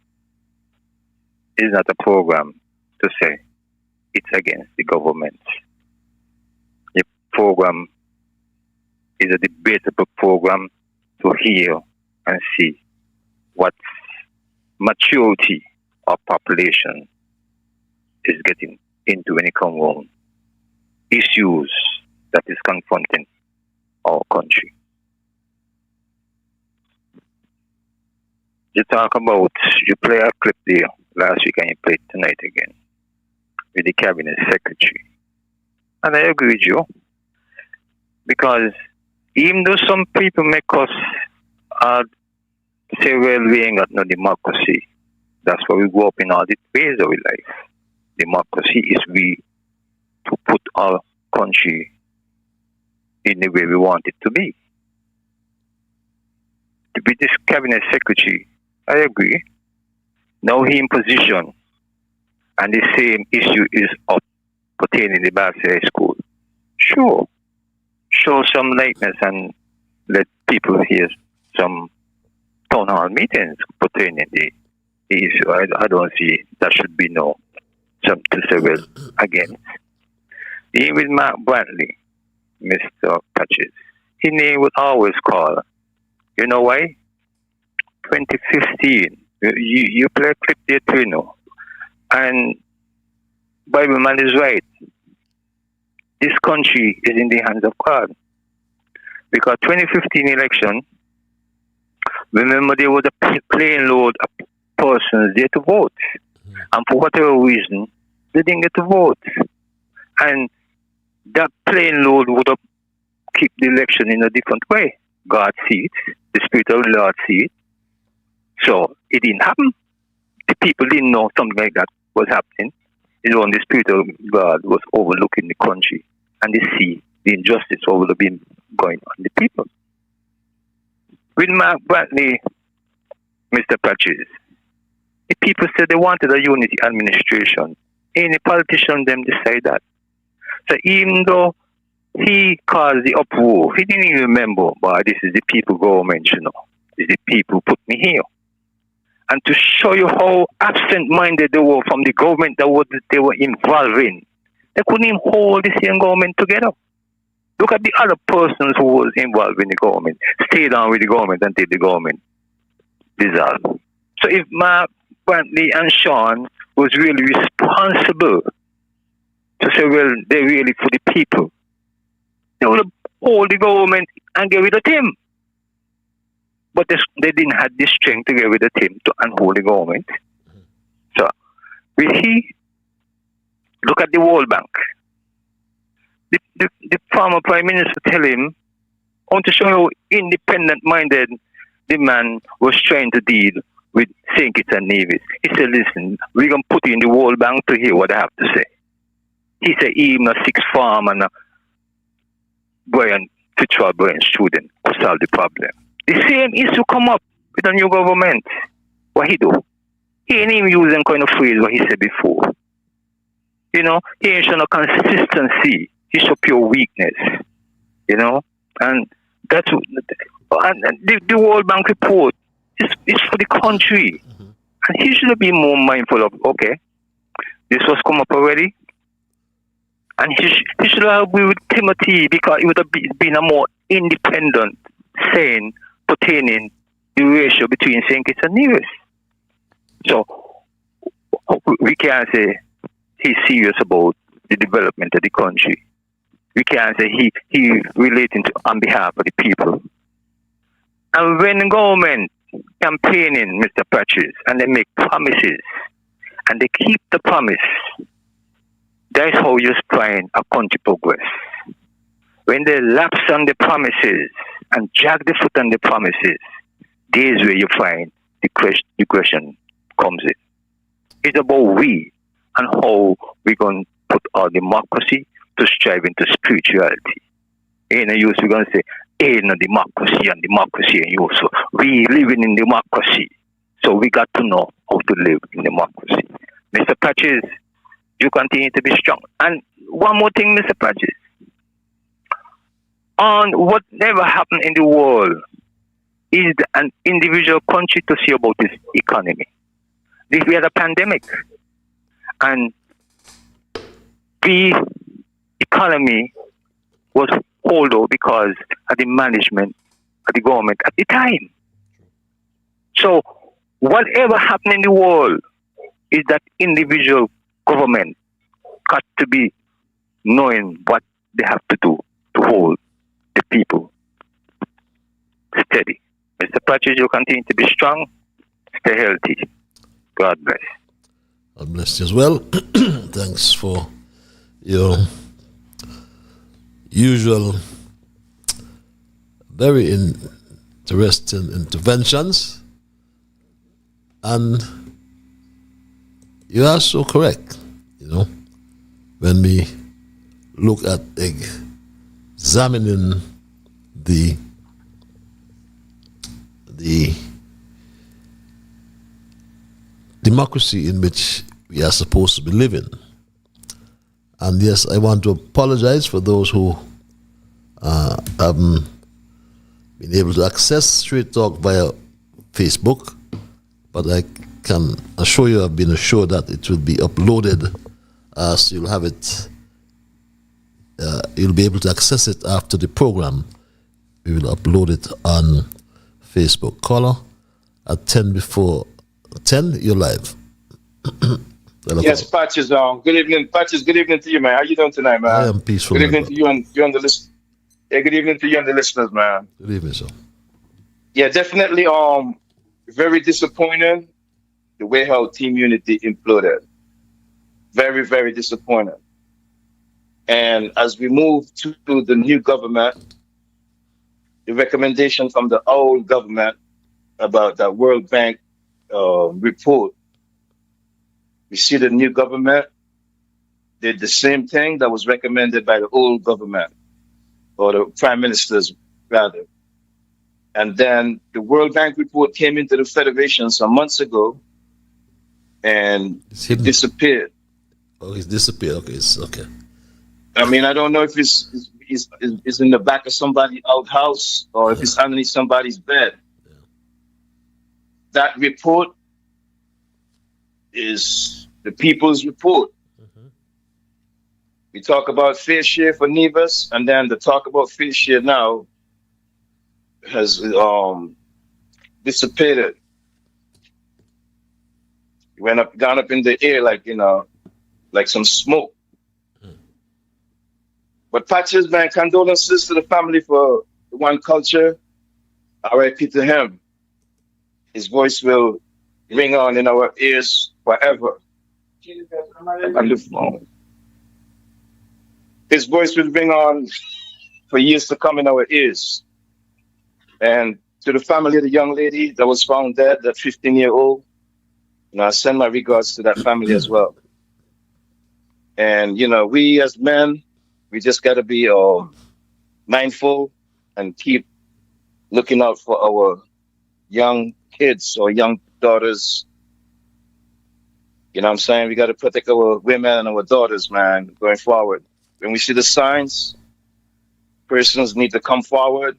is not a program to say it's against the government. Your program is a debatable program to hear and see what maturity of population is getting into when it comes on issues that is confronting our country. You talk about, you play a clip there last week and you play it tonight again with the cabinet secretary. And I agree with you, because even though some people make us say, well, we ain't got no democracy, that's why we go up in all the ways of life. Democracy is we to put our country in the way we want it to be. To be this cabinet secretary, I agree. Now he in position, and the same issue is up pertaining to the Bassey High School. Sure. Show some lightness and let people hear some town hall meetings pertaining to the issue. I don't see that should be no something to say well against. Even with Mark Brantley, Mr. Patches, his name would always call. You know why? 2015, you play a clip there too, you know. And Bible man is right. This country is in the hands of God. Because 2015 election, remember there was a plane load of persons there to vote. And for whatever reason, they didn't get to vote. And that plane load would have kept the election in a different way. God sees it. The Spirit of the Lord sees it. So it didn't happen. The people didn't know something like that was happening. It's when the Spirit of God was overlooking the country and they see the injustice over the being going on the people. With Mark Brantley, Mr. Patches, the people said they wanted a unity administration. Any politician them decide that. So even though he caused the uproar, he didn't even remember, but this is the people government, you know. This is the people who put me here. And to show you how absent-minded they were from the government that they were involved in, they couldn't even hold the same government together. Look at the other persons who was involved in the government, stayed on with the government until the government dissolved. So if Mark Brantley and Sean was really responsible to say, well, they're really for the people, they would have hold the government and get rid of him. But they didn't have the strength to get rid of him and hold the government. So, will he look at the World Bank? The former Prime Minister tell him, I want to show how independent-minded the man was trying to deal with St. Kitts and Nevis. He said, listen, we're going to put you in the World Bank to hear what I have to say. He said, even a sixth farm and a Brian Fitzgerald Brian student will solve the problem. The same issue come up with the new government. What he do? He ain't even using kind of phrase what he said before. You know, he ain't showing no consistency. He show pure weakness. You know, and that's the World Bank report is for the country, and he should be more mindful of. Okay, this was come up already, and he should have agreed with Timothy because it would have been a more independent saying pertaining the ratio between St. Kitts and Nevis. So we can't say he's serious about the development of the country. We can't say he relating to on behalf of the people. And when the government campaigning, Mr. Patches, and they make promises, and they keep the promise, that's how you find a country progress. When they lapse on the promises and drag the foot on the promises, there's where you find the question comes in. It's about we and how we're going to put our democracy to strive into spirituality. Ain't no use we're going to say, ain't no democracy and you. So we living in democracy. So we got to know how to live in democracy. Mr. Patches, you continue to be strong. And one more thing, Mr. Patches. On whatever happened in the world is an individual country to see about its economy. We had a pandemic, and the economy was hold out because of the management of the government at the time. So whatever happened in the world is that individual government got to be knowing what they have to do to hold the people steady. Mr. Patches, you continue to be strong, stay healthy. God bless. God bless you as well. Thanks for your usual very interesting interventions. And you are so correct, you know, when we look at examining the democracy in which we are supposed to be living. And yes, I want to apologize for those who haven't been able to access Straight Talk via Facebook, but I can assure you, I've been assured that it will be uploaded, so you'll have it, you'll be able to access it after the program. We will upload it on Facebook. Caller at 10 before 10, you're live. Yes, Patches. Good evening, Patches. Good evening to you, man. How you doing tonight, man? I am peaceful. Good evening to you and the list. Yeah, good evening to you and the listeners, man. Good evening, sir. Yeah, definitely. Very disappointing the way how Team Unity imploded. Very, very disappointing. And as we move to the new government, the recommendation from the old government about that World Bank report, we see the new government did the same thing that was recommended by the old government, or the prime ministers, rather. And then the World Bank report came into the Federation some months ago, and it disappeared. Oh, it's disappeared. Okay, it's okay. I mean, I don't know if it's in the back of somebody's outhouse or if it's underneath somebody's bed. Yeah. That report is the people's report. Mm-hmm. We talk about fair share for Nevis, and then the talk about fair share now has dissipated. It gone up in the air like some smoke. But Patches, man, condolences to the family for the one culture. R.I.P. to him. His voice will ring on in our ears forever. On the phone. His voice will ring on for years to come in our ears. And to the family of the young lady that was found dead, that 15-year-old, I send my regards to that family as well. And, we as men, we just got to be mindful and keep looking out for our young kids or young daughters. You know what I'm saying? We got to protect our women and our daughters, man, going forward. When we see the signs, persons need to come forward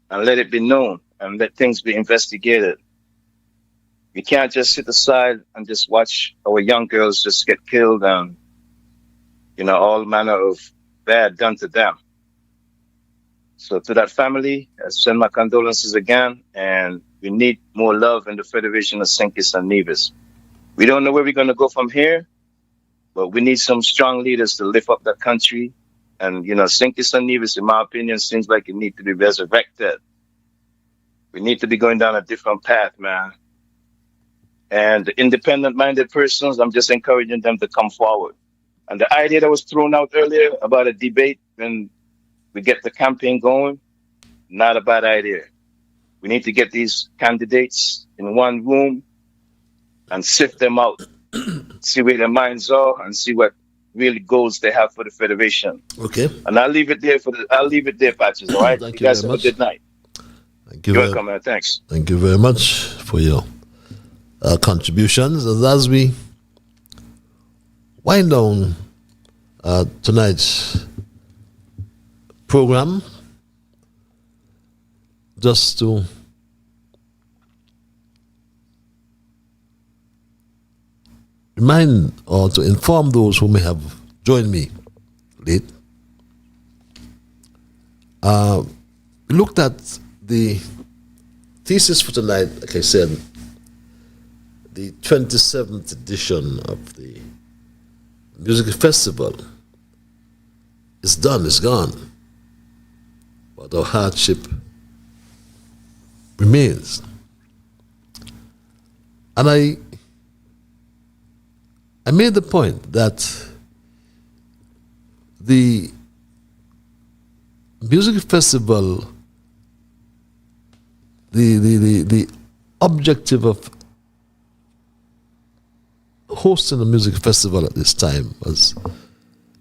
and let it be known and let things be investigated. We can't just sit aside and just watch our young girls just get killed and, all manner of bad done to them. So to that family, I send my condolences again, and we need more love in the Federation of St. Kitts and Nevis. We don't know where we're going to go from here, but we need some strong leaders to lift up that country. And, St. Kitts and Nevis, in my opinion, seems like it needs to be resurrected. We need to be going down a different path, man. And the independent-minded persons, I'm just encouraging them to come forward. And the idea that was thrown out earlier about a debate when we get the campaign going, not a bad idea. We need to get these candidates in one room and sift them out, see where their minds are, and see what really goals they have for the Federation. Okay. And I'll leave it there Patches, all right? Thank you guys have much. a good night. Thank you. You're welcome, man. Thanks. Thank you very much for your contributions. And as we wind down tonight's program, just to remind or to inform those who may have joined me late, we looked at the thesis for tonight. Like I said, the 27th edition of the music festival is done, it's gone, but our hardship remains. And I made the point that the music festival, the objective of hosting a music festival at this time was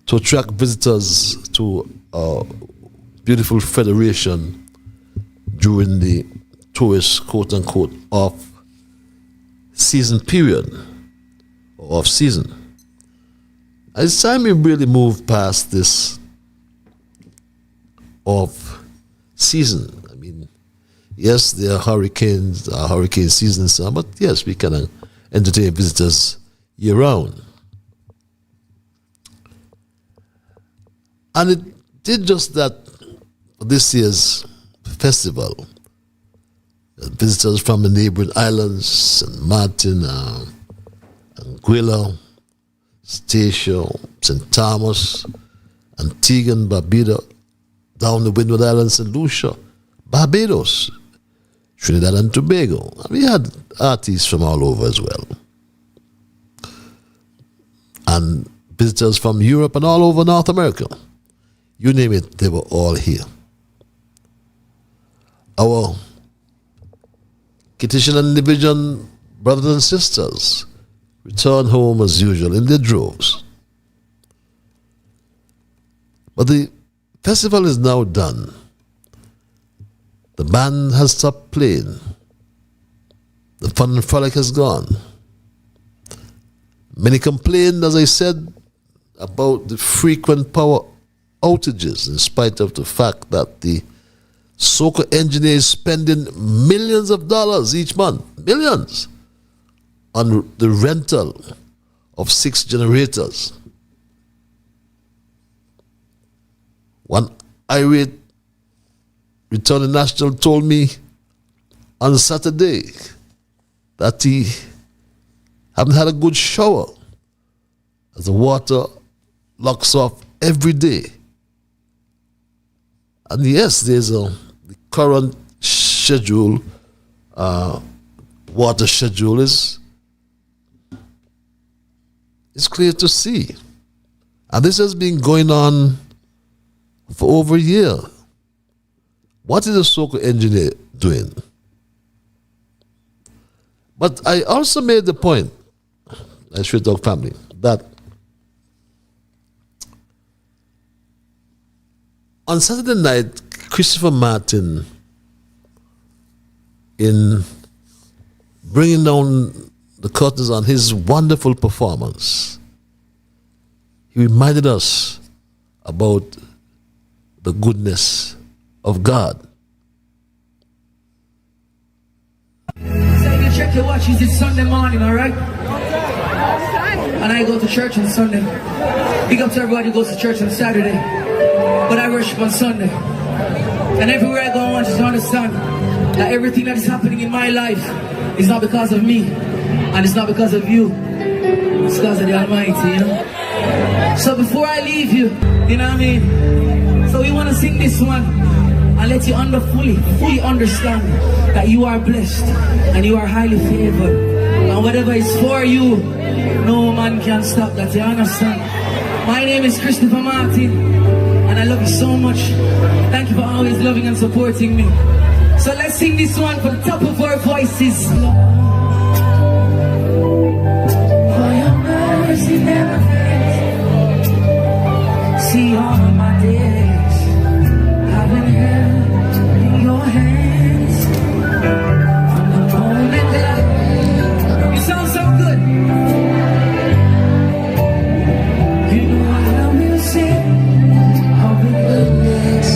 to attract visitors to our beautiful federation during the tourist, quote-unquote, off-season period, or off-season. It's time we really move past this off-season. I mean, yes, there are hurricane season, but yes, we can entertain visitors year-round. And it did just that for this year's festival. Visitors from the neighboring islands, St. Martin, Anguilla, Statia, St. Thomas, Antigua and Barbuda, down the Windward Islands, St. Lucia, Barbados, Trinidad and Tobago. And we had artists from all over as well. And visitors from Europe and all over North America. You name it, they were all here. Our Kittitian and Division brothers and sisters returned home as usual in their droves. But the festival is now done. The band has stopped playing. The fun and frolic has gone. Many complained, as I said, about the frequent power outages, in spite of the fact that the soca engineer is spending millions of dollars each month, millions, on the rental of 6 generators. One irate returning national told me on Saturday that he haven't had a good shower as the water locks off every day. And yes, there's the current schedule, water schedule is clear to see. And this has been going on for over a year. What is a so-called engineer doing? But I also made the point, I should talk family, that on Saturday night, Christopher Martin, in bringing down the curtains on his wonderful performance, he reminded us about the goodness of God. So you check your watches, it's Sunday morning, alright? And I go to church on Sunday. Big up to everybody who goes to church on Saturday. But I worship on Sunday. And everywhere I go, I want you to understand that everything that is happening in my life is not because of me. And it's not because of you. It's because of the Almighty, you know? So before I leave you, you know what I mean? So we want to sing this one and let you fully understand that you are blessed and you are highly favored. And whatever is for you, no man can stop that, you understand? My name is Christopher Martin, and I love you so much. Thank you for always loving and supporting me. So let's sing this one from the top of our voices. For your mercy never fails. See all of my days I've been held in your hands. From the moment that you sound so good. You know I will sing of the goodness.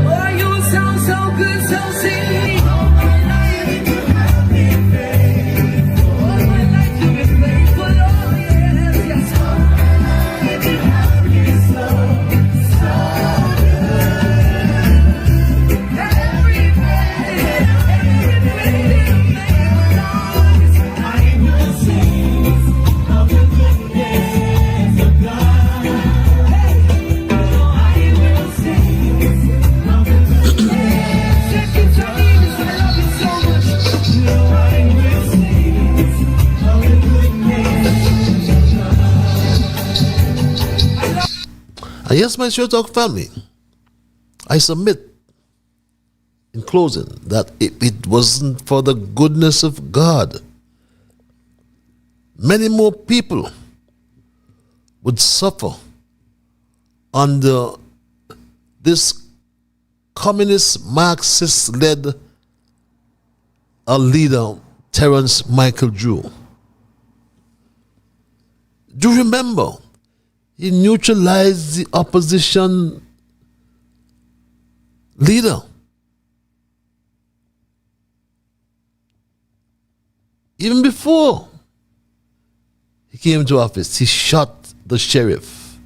Oh, you sound so good, so sing. All my life you have been faithful. All my life you've been faithful. Oh yes, yes. All my life you have been so good. Every day you make noise. I will sing of the goodness of God. Hey, I will sing of the goodness. Check it, Nevis, I love you so much. I will sing of the goodness of God. And yes, my Sure Talk family, I submit in closing that if it wasn't for the goodness of God, many more people would suffer under this communist Marxist-led leader, Terence Michael Drew. Do you remember? He neutralized the opposition leader. Even before he came into office, he shot the sheriff.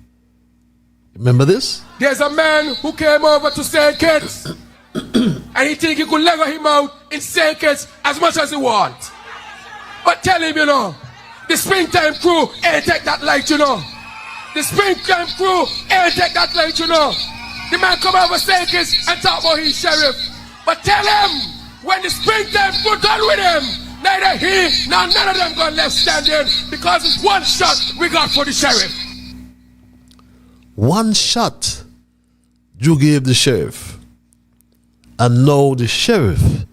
Remember this? There's a man who came over to St. Kitts and he think he could lever him out in St. Kitts as much as he wants. But tell him, you know, the springtime crew ain't take that light, you know. The springtime crew ain't take that light, you know. The man come over St. Kitts and talk about his sheriff. But tell him, when the springtime crew done with him, neither he nor none of them got left standing, because it's one shot we got for the sheriff. One shot you gave the sheriff. And now the sheriff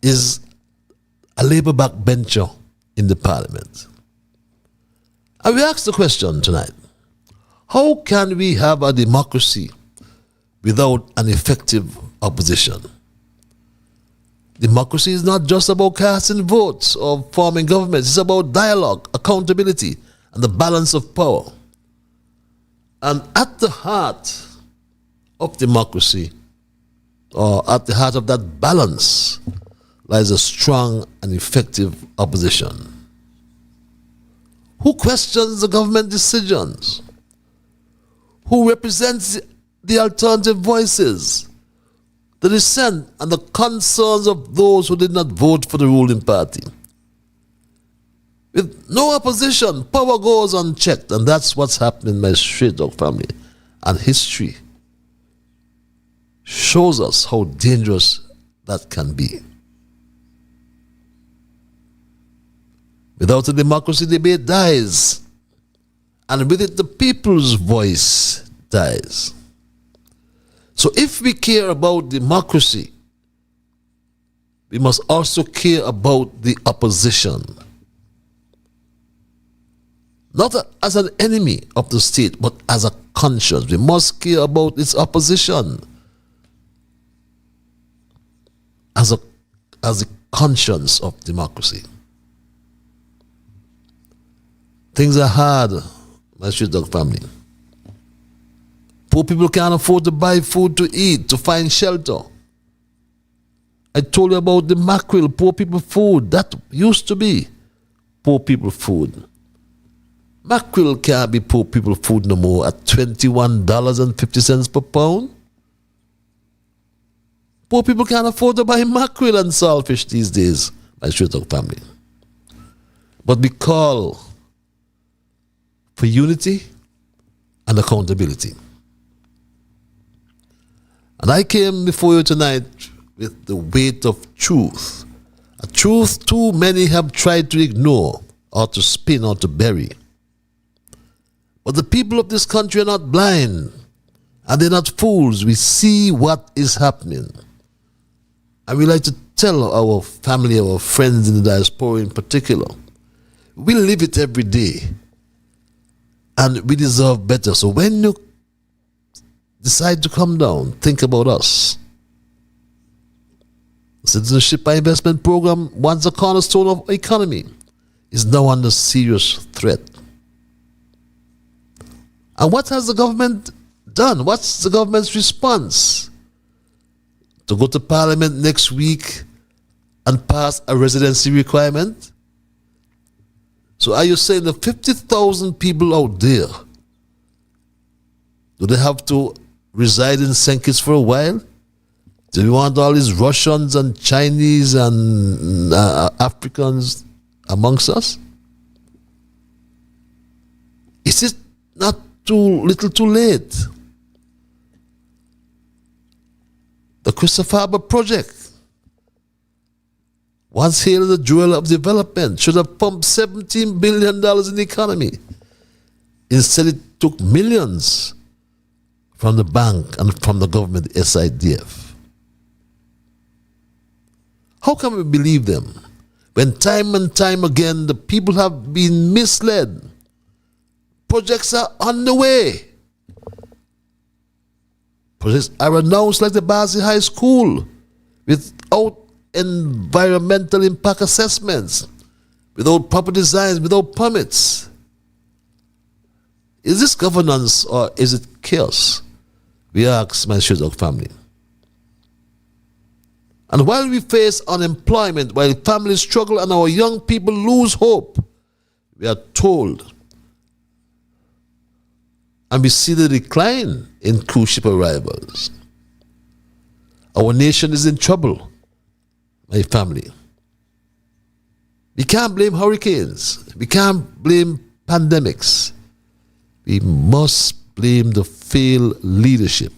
is a Labour backbencher in the parliament. And we asked the question tonight, how can we have a democracy without an effective opposition? Democracy is not just about casting votes or forming governments. It's about dialogue, accountability, and the balance of power. And at the heart of democracy, or at the heart of that balance, lies a strong and effective opposition. Who questions the government decisions? Who represents the alternative voices, the dissent and the concerns of those who did not vote for the ruling party? With no opposition, power goes unchecked, and that's what's happening in my Straight Dog family. And history shows us how dangerous that can be. Without a democracy, debate dies. And with it, the people's voice dies. So if we care about democracy, we must also care about the opposition. Not as an enemy of the state, but as a conscience. We must care about its opposition as the conscience of democracy. Things are hard, my street dog family. Poor people can't afford to buy food to eat, to find shelter. I told you about the mackerel, poor people food. That used to be poor people food. Mackerel can't be poor people food no more at $21.50 per pound. Poor people can't afford to buy mackerel and saltfish these days, my street dog family. But we call for unity and accountability. And I came before you tonight with the weight of truth. A truth too many have tried to ignore or to spin or to bury. But the people of this country are not blind and they're not fools. We see what is happening. And we like to tell our family, our friends in the diaspora in particular, we live it every day and we deserve better. So when you decide to come down, think about us. The Citizenship and Investment Program, once a cornerstone of our economy, is now under serious threat. And what has the government done? What's the government's response? To go to Parliament next week and pass a residency requirement? So are you saying the 50,000 people out there, do they have to reside in St. Kitts for a while? Do we want all these Russians and Chinese and Africans amongst us? Is it not too little too late? The Christopher Harbour project, once hailed as a jewel of development, should have pumped $17 billion in the economy. Instead, it took millions from the bank and from the government, SIDF. How can we believe them when time and time again the people have been misled? Projects are on the way. Projects are announced like the Basel High School without environmental impact assessments, without proper designs, without permits. Is this governance or is it chaos? We ask my Shizok family. And while we face unemployment, while families struggle and our young people lose hope, we are told, and we see the decline in cruise ship arrivals. Our nation is in trouble, my family. We can't blame hurricanes. We can't blame pandemics. We must blame the failed leadership.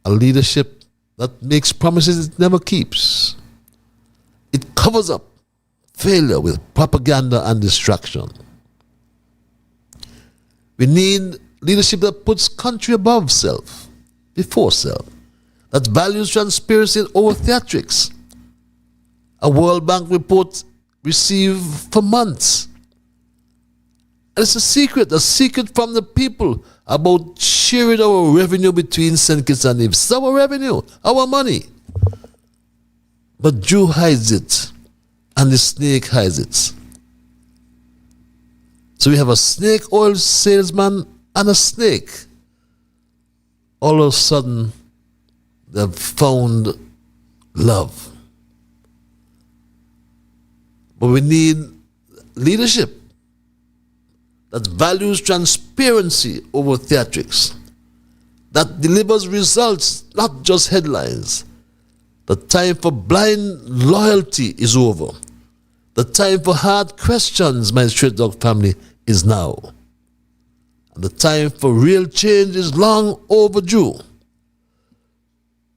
A leadership that makes promises it never keeps. It covers up failure with propaganda and distraction. We need leadership that puts country above self, before self, that values transparency over theatrics. A World Bank report received for months. And it's a secret from the people about sharing our revenue between St. Kitts and Nevis. It's our revenue, our money. But Jew hides it, and the snake hides it. So we have a snake oil salesman and a snake. All of a sudden, they've found love. But we need leadership that values transparency over theatrics, that delivers results, not just headlines. The time for blind loyalty is over. The time for hard questions, my straight dog family, is now. And the time for real change is long overdue.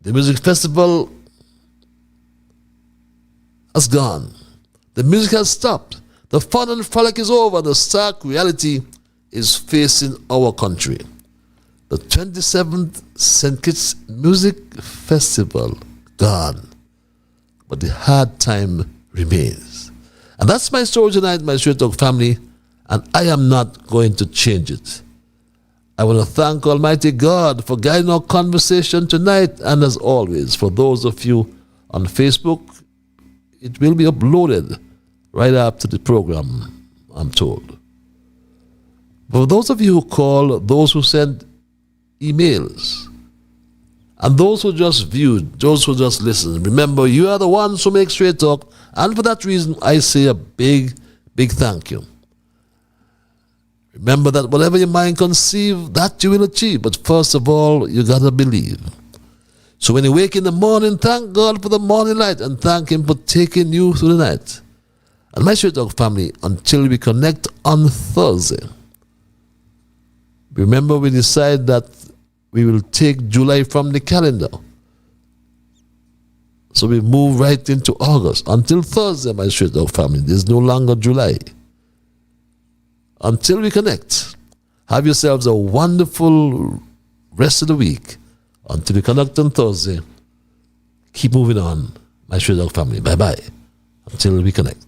The music festival has gone. The music has stopped. The fun and frolic is over. The stark reality is facing our country. The 27th St. Kitts Music Festival gone. But the hard time remains. And that's my story tonight, my Straight Talk family, and I am not going to change it. I want to thank Almighty God for guiding our conversation tonight, and as always, for those of you on Facebook, it will be uploaded right after the program, I'm told. For those of you who call, those who send emails, and those who just viewed, those who just listened, remember, you are the ones who make Straight Talk, and for that reason, I say a big, big thank you. Remember that whatever your mind conceive, that you will achieve. But first of all, you got to believe. So when you wake in the morning, thank God for the morning light and thank Him for taking you through the night. And my Straight Talk family, until we connect on Thursday, remember we decide that we will take July from the calendar. So we move right into August. Until Thursday, my Straight Talk family, there's no longer July. Until we connect, have yourselves a wonderful rest of the week. Until we connect on Thursday, keep moving on, my Straight Talk family. Bye-bye. Until we connect.